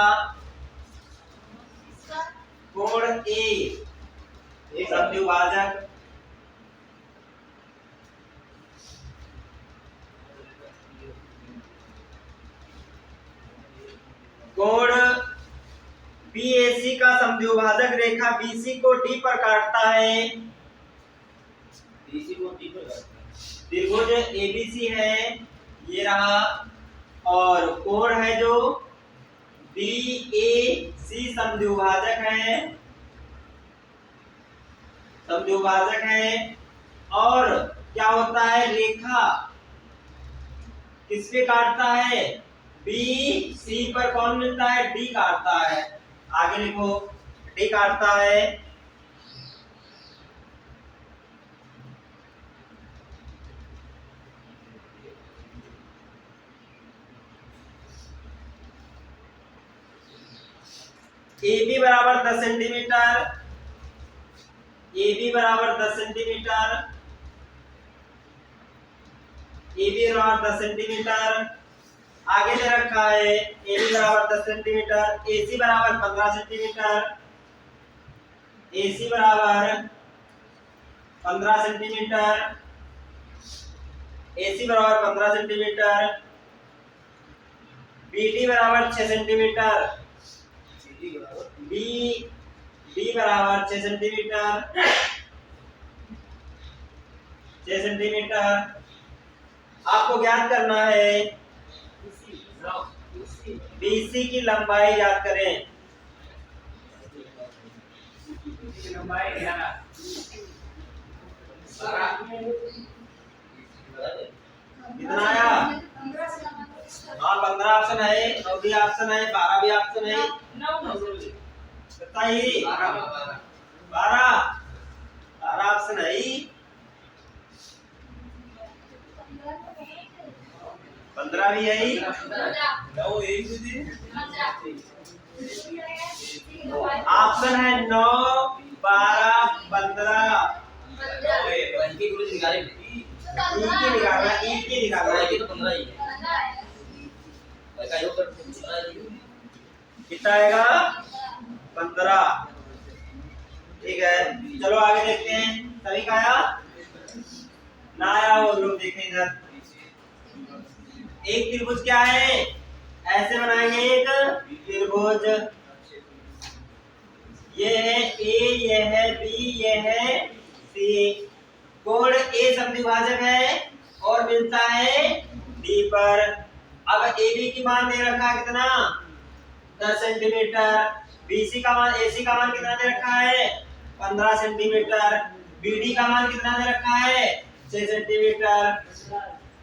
कोण ए समद्विभाजक कोण बीएसी का समद्विभाजक रेखा बीसी को डी पर काटता है, बीसी को डी पर काटता है, त्रिभुज एबीसी है ये रहा, और कोण है जो बीएसी समद्विभाजक है, और क्या होता है रेखा किस पे काटता है, बी सी पर कौन मिलता है, डी काटता है, आगे लिखो डी काटता है, AB बराबर 10 सेंटीमीटर, AB बराबर 10 सेंटीमीटर, AB बराबर 10 सेंटीमीटर, आगे दे रखा है AB बराबर 10 सेंटीमीटर, AC बराबर 15 सेंटीमीटर, AC बराबर 15 सेंटीमीटर, AC बराबर 15 सेंटीमीटर, BD बराबर 6 सेंटीमीटर, बी बराबर 6 सेंटीमीटर, 6 सेंटीमीटर। आपको ज्ञात करना है बीसी की लंबाई याद करें, लंबाई 11 कितना आया, हाँ 15 ऑप्शन है, 9 भी ऑप्शन है, 12 भी ऑप्शन है, कितना ही 12 ऑप्शन है, 15 भी है, ऑप्शन है 9 12 15, इनकी कुछ निकाले ई की निकालना तो 15 ही है, का योग कर कितना आएगा 15, ठीक है। चलो आगे देखते हैं, सभी का आया ना आया वो लोग देखें इधर। एक त्रिभुज क्या है, ऐसे बनाएंगे एक त्रिभुज, ये है ए, ये है बी, ये है सी। कोण ए समद्विभाजक है और मिलता है डी पर। अब ए बी की मान दे रखा है कितना 10 सेंटीमीटर, बीसी का मान एसी का मान कितना दे रखा है 15 सेंटीमीटर, बीडी का मान कितना दे रखा है 6 सेंटीमीटर।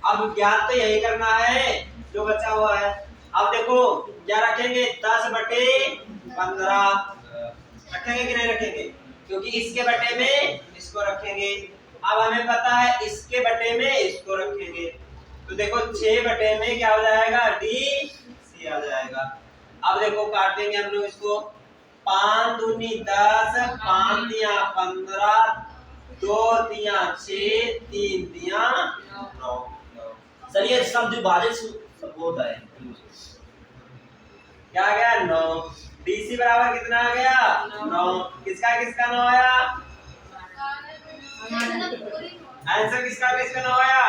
अब ज्ञात तो यही करना है जो बचा हुआ है। अब देखो क्या रखेंगे 10/15 रखेंगे कि नहीं रखेंगे, क्योंकि इसके बटे में इसको रखेंगे। अब हमें पता है इसके बटे में इसको रखेंगे, तो देखो 6 बटे में क्या हो जाएगा डी सी आ जाएगा। अब देखो काट देंगे हम लोग इसको, 5 दूनी 10, 5 तिया 15, 2 तिया 6, 3 तिया 9। सर ये समद्विभाजक सब होता है। क्या आ गया 9। डीसी बराबर कितना आ गया 9। किसका किसका 9 आया, आंसर किसका किसका 9 आया।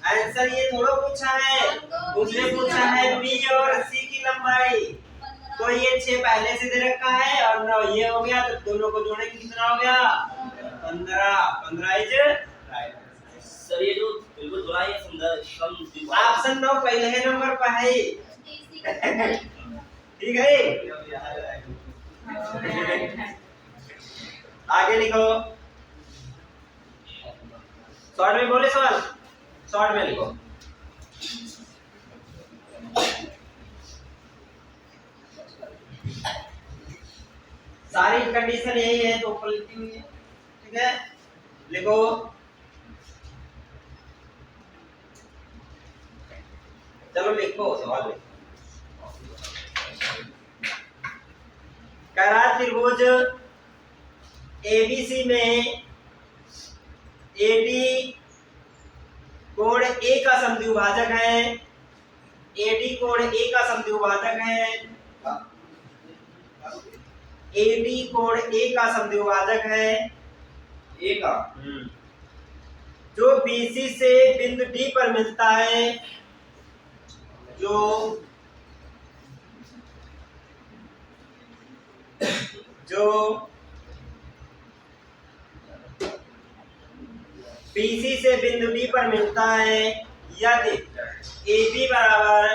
आंसर ये थोड़ा पूछा है, उसने पूछा है बी और सी की लंबाई, तो ये 6 पहले से दे रखा है और 9 ये हो गया, तो दोनों को जोड़े कितना हो गया 15 इज राइट। सर ये जो बिल्कुल बुरा है ऑप्शन 9 पहले नंबर पर है। ठीक है, आगे लिखो, शॉर्ट में बोले सवाल, शॉर्ट में लिखो। सारी कंडीशन यही है तो ऊपर लिखी हुई है। ठीक है, लिखो चलो लिखो सवाल लिखो। कह रहा त्रिभुज एबीसी में एडी कोण ए का समद्विभाजक है, एडी कोण ए का समद्विभाजक है, एडी कोण ए का समद्विभाजक है ए का, जो बीसी से बिंदु डी पर मिलता है, जो बीसी से बिंदु डी पर मिलता है, यदि AB बराबर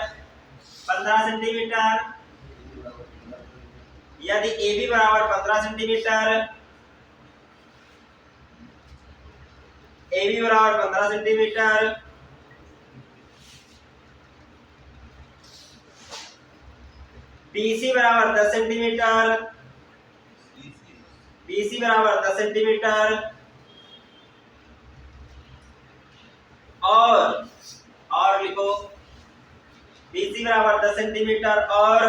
15 सेंटीमीटर, यदि AB बराबर 15 सेंटीमीटर, AB बराबर 15 सेंटीमीटर, BC बराबर 10 सेंटीमीटर, BC बराबर 10 सेंटीमीटर और लिखो BC बराबर 10 सेंटीमीटर और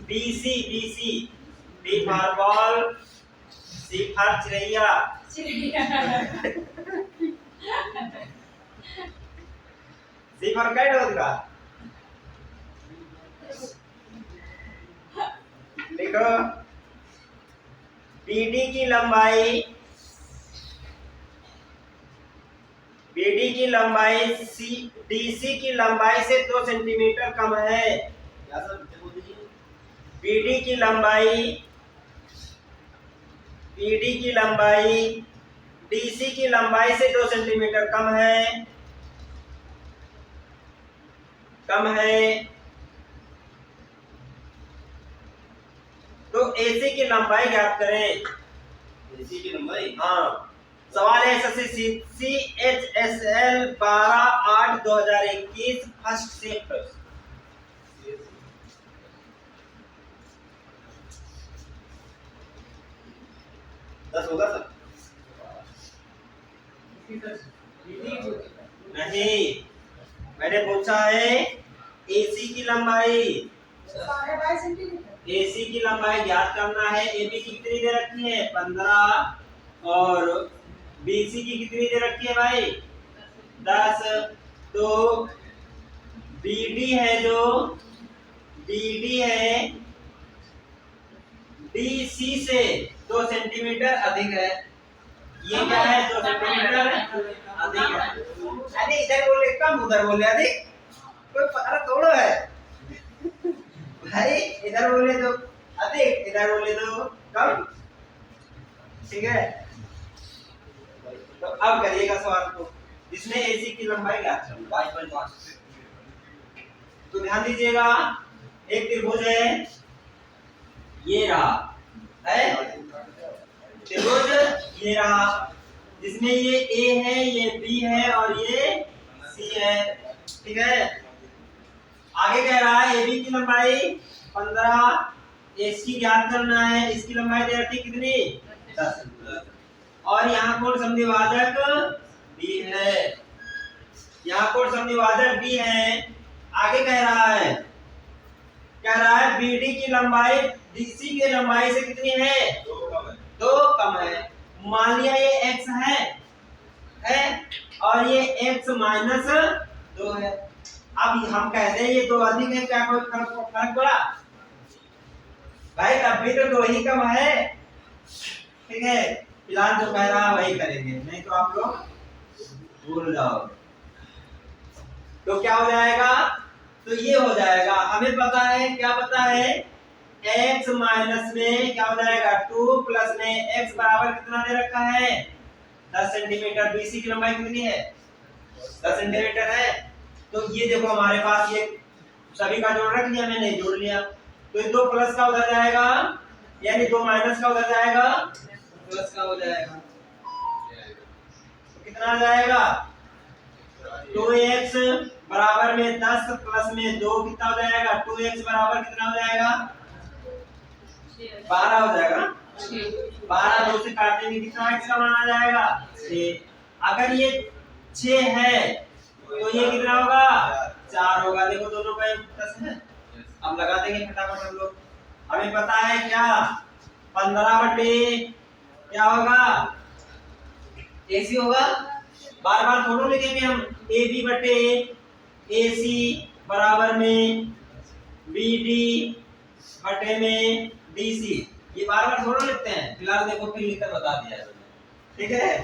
BC B for ball, C for चिड़ैया, C फॉर कैट होगा। देखो BD की लंबाई DC की लंबाई से 2 सेंटीमीटर कम है। BD की लंबाई DC की लंबाई से 2 सेंटीमीटर कम है, तो AC की लंबाई ज्ञात करें। AC की लंबाई, हाँ सवाल है CHSL 12/8/2021 फर्स्ट शिफ्ट। होगा सर नहीं, मैंने पूछा है AC की लंबाई, AC की लंबाई ज्ञात करना है। AB की कितनी दे रखी है 15 और BC की कितनी दे रखी है भाई 10। तो BD है DC से 2 सेंटीमीटर अधिक है। ये क्या है 2 सेंटीमीटर अधिक है। अरे इधर बोले कम, उधर बोले अधिक, कोई फर्क थोड़ा है। भाई इधर बोले तो अधिक, इधर बोले तो कम। ठीक है, तो अब करिएगा सवाल को, जिसमें एसी की लंबाई क्या है 22.5। तो ध्यान दीजिएगा, एक त्रिभुज है, ये रहा है त्रिभुज, ये रहा, जिसमें ये ए है, ये बी है और ये सी है। ठीक है, आगे कह रहा है एबी की लंबाई 15, एसी ज्ञात करना है, इसकी लंबाई दे रखी कितनी 10, और यहाँ कोण समद्विभाजक बी है, यहाँ कोण समद्विभाजक बी है। आगे कह रहा है बीडी की लंबाई डीसी की लंबाई से कितनी है 2 कम है। मान लिया ये x है और ये x माइनस 2 है। अब हम कहते हैं ये 2 अधिक है, क्या कोई फर्क पड़ा भाई? तब भी तो 2 ही कम है। ठीक है, फिलहाल जो कह रहा है वही करेंगे, नहीं तो आप लोग भूल जाओ। तो क्या हो जाएगा? तो ये हो जाएगा, हमें पता है, क्या पता है, x माइनस में क्या हो जाएगा 2 प्लस में x बराबर कितना दे रखा है 10 सेंटीमीटर। बीसी की लंबाई कितनी है 10 सेंटीमीटर है। तो ये देखो हमारे पास ये सभी का जोड़ रख लिया मैंने, जोड़ लिया, तो ये 2 प्लस का उधर जाएगा, यानी 2 माइनस का उधर जाएगा, प्लस का हो जाएगा। तो कितना आ जाएगा 2x बराबर में 10 प्लस में 2 कितना हो जाएगा 2x बराबर कितना हो जाएगा 12 हो जाएगा। 12 2 से काटेंगे कितना x का मान आ जाएगा 6। अगर ये 6 है तो ये कितना होगा 4 होगा। देखो दोनों का 10 है। अब लगा देंगे फटाफट हम लोग। हमें पता है क्या 15 बटे क्या होगा एसी होगा। बार बार थोड़ा लिखेंगे हम, ए बी बटे ए सी बराबर में बी डी बटे में डी सी। ये बार बार थोड़ा लिखते हैं, फिलहाल देखो फिर लिखकर बता दिया। ठीक है,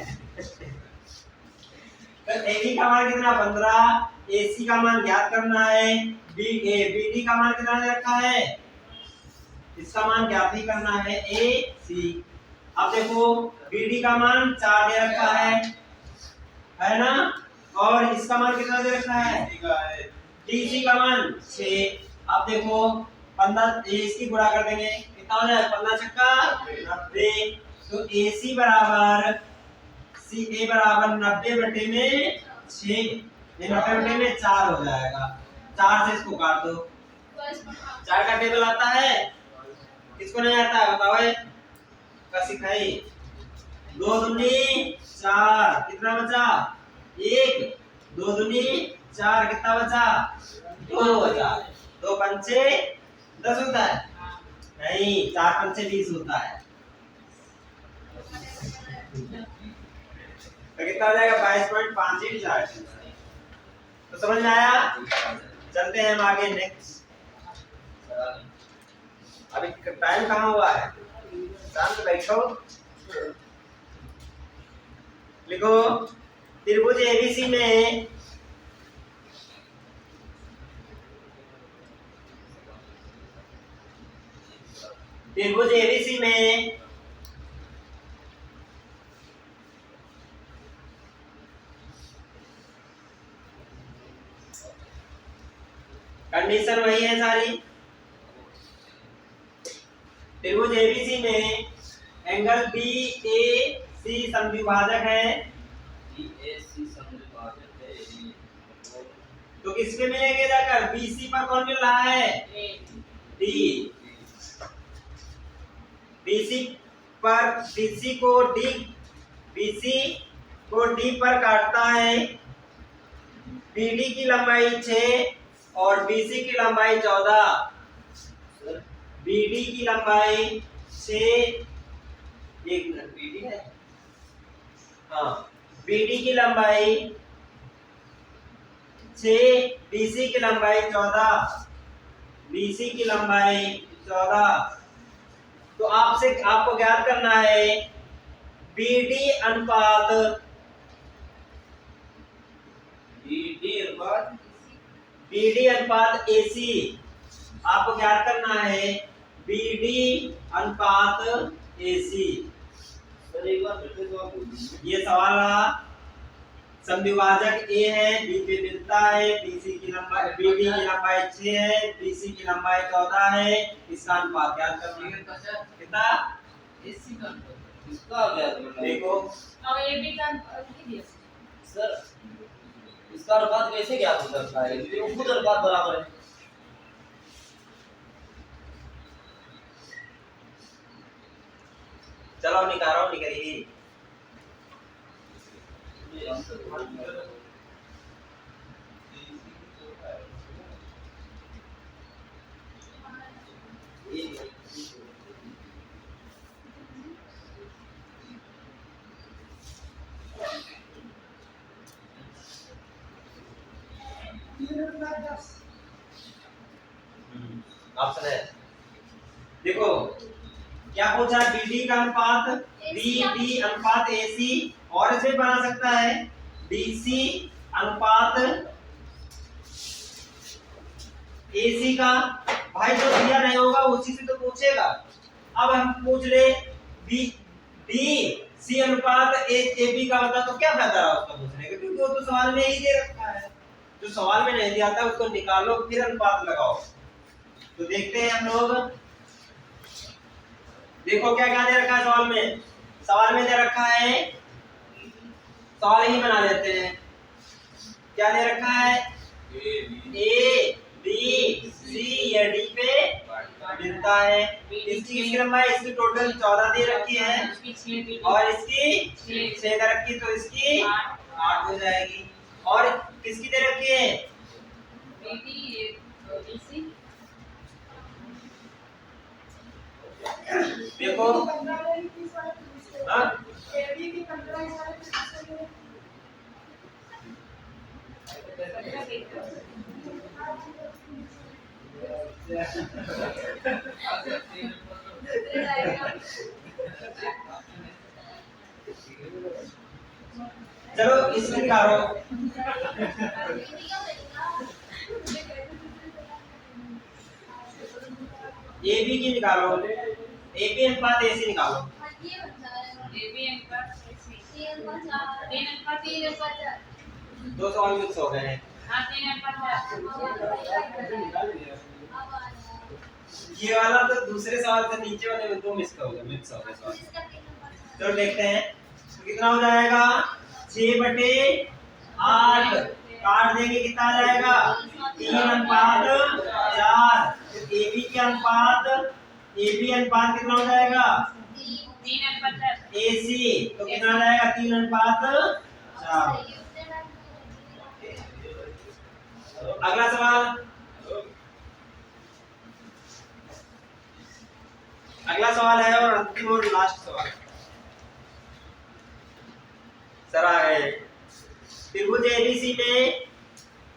तो ए बी का मान कितना 15, ए सी का मान ज्ञात करना है, बी डी का मान कितना दे रखा है, इसका मान ज्ञात ही करना है ए सी। अब देखो बी डी का मान 4 दे रखा है ना, और इसका मान कितना दे रखा है डीसी का मान 6। अब देखो 15 इसकी गुणा कर देंगे, कितना हो जाएगा 15 छक्का 90। तो AC बराबर CA बराबर 90 बटे में 6, ये 90 बटे में 4 हो जाएगा। 4 से इसको काट दो। 4 का टेबल आता है, किसको नहीं आता है बताओ? का सिखाई 2 दूनी 4, कितना बचा 1, 2 दूनी 4, कितना बचा 2 बचा। 2 पंचे 10 होता है नहीं, 4 पंचे 20 होता है। तो कितना हो जाएगा 22.5। तो समझ में आया? चलते हैं हम आगे नेक्स्ट। अभी टाइम कहाँ हुआ है, शांत बैठो। लिखो त्रिभुज एबीसी में कंडीशन वही है सारी। त्रिभुज एबीसी में एंगल बी ए सी समद्विभाजक है। तो किस पे मिलेंगे जाकर? बीसी पर कौन मिल रहा है डी। बीसी को डी पर काटता है। बीडी की लंबाई 6 और बीसी की लंबाई 14। बीडी की लंबाई 6, एक मिनट, बीडी है हाँ, बीडी की लंबाई 6, बीसी की लंबाई 14, बीसी की लंबाई 14। तो आपको ज्ञात करना है बीडी अनुपात एसी आपको ज्ञात करना है BD अनुपात AC। सर एक बार फिर से तो आप बोल दीजिए। ये सवाल रहा। समद्विभाजक A है, B पे मिलता है, BD की लंबाई 6 है, BC की लंबाई 14 है, इसका अनुपात ज्ञात करना है। कितना? एसी का अनुपात। इसका क्या मतलब? देखो अब ये भी का नहीं दिया सर इसका अनुपात कैसे ज्ञात हो सकता है? ये खुद अनुपात बराबर है। चलो निकालो, निकालिए। ऑप्शन है, देखो क्या पूछा? BD का अनुपात BD अनुपात AC और इसे बना सकता है BC अनुपात AC का। भाई जो दिया नहीं होगा उसी से तो पूछेगा। अब हम पूछ ले BC अनुपात AB का बता, तो क्या फायदा रहा उसका पूछने का, क्योंकि वो तो सवाल में ही दे रखा है। जो सवाल में नहीं दिया था उसको निकालो, फिर अनुपात लगाओ। तो देखते हैं हम लोग। देखो क्या क्या दे रखा है सवाल में। सवाल में दे रखा है, सवाल ही बना लेते हैं। क्या दे रखा है? A B C या D पे मिलता है। इसकी लंबाई, इसकी टोटल 14 दे रखी है और इसकी 6 दे रखी, तो इसकी 8 हो जाएगी। और किसकी दे रखी है? देखो हाँ? चलो इसमें निकालो। AB की निकालो, AB अनुपात AC निकालो। दो सवाल मिक्स हो गए हैं। ये वाला तो दूसरे सवाल से नीचे वाले में दो मिक्स हो गए सवाल। चलो देखते हैं तो कितना हो जाएगा। 6/8 काट देंगे, कितना आ जाएगा? 3:4। AB के अनुपात, AB अनुपात कितना हो जाएगा? AC तो कितना आ जाएगा? 3:4। अगला सवाल, अगला सवाल है और अंतिम और लास्ट सवाल। सर आ गए। त्रिभुज ABC में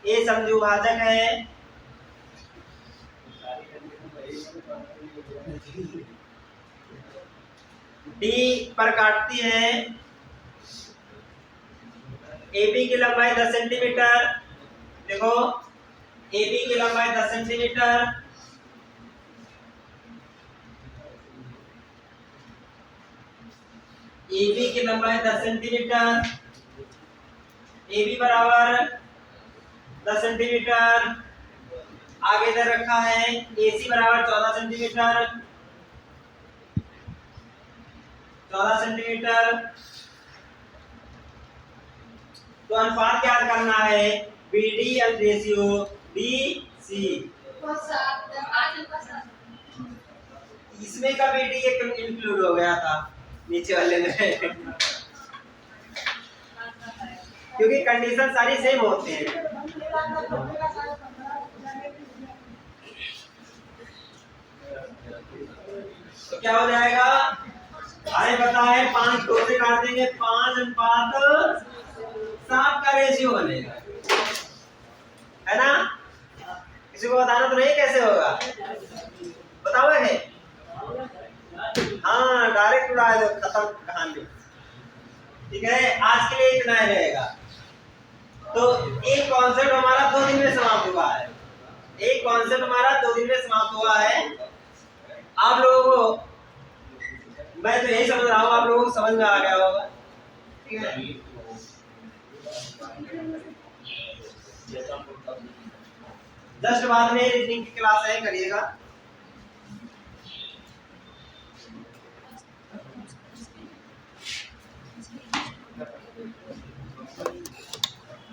A समद्विभाजक है। D पर काटती है। AB की लंबाई 10 सेंटीमीटर। देखो AB की लंबाई 10 सेंटीमीटर। AB की लंबाई 10 सेंटीमीटर। AB बराबर 10 सेंटीमीटर। आगे इधर रखा है AC बराबर 14 सेंटीमीटर। 14 सेंटीमीटर। तो अनुपात क्या करना है? BD ratio BC। इसमें का BD एक इंक्लूड हो गया था नीचे वाले में क्योंकि कंडीशन सारी सेम होती है। तो क्या हो जाएगा? अरे पता है 5 2 से काट देंगे, 5:7 का रेशियो बनेगा, है ना? किसी को बताना तो नहीं कैसे होगा, बताओगे? हाँ डायरेक्ट उड़ा दो, खत्म कहानी। ठीक है, आज के लिए इतना ही रहेगा। तो एक कॉन्सेप्ट हमारा 2 दिन में समाप्त हुआ है। एक कॉन्सेप्ट हमारा 2 दिन में समाप्त हुआ है। आप लोगों को मैं तो यही समझ रहा हूँ, आप लोगों को समझ में आ गया होगा। ठीक है, जस्ट बाद में रीजनिंग की क्लास है, करिएगा।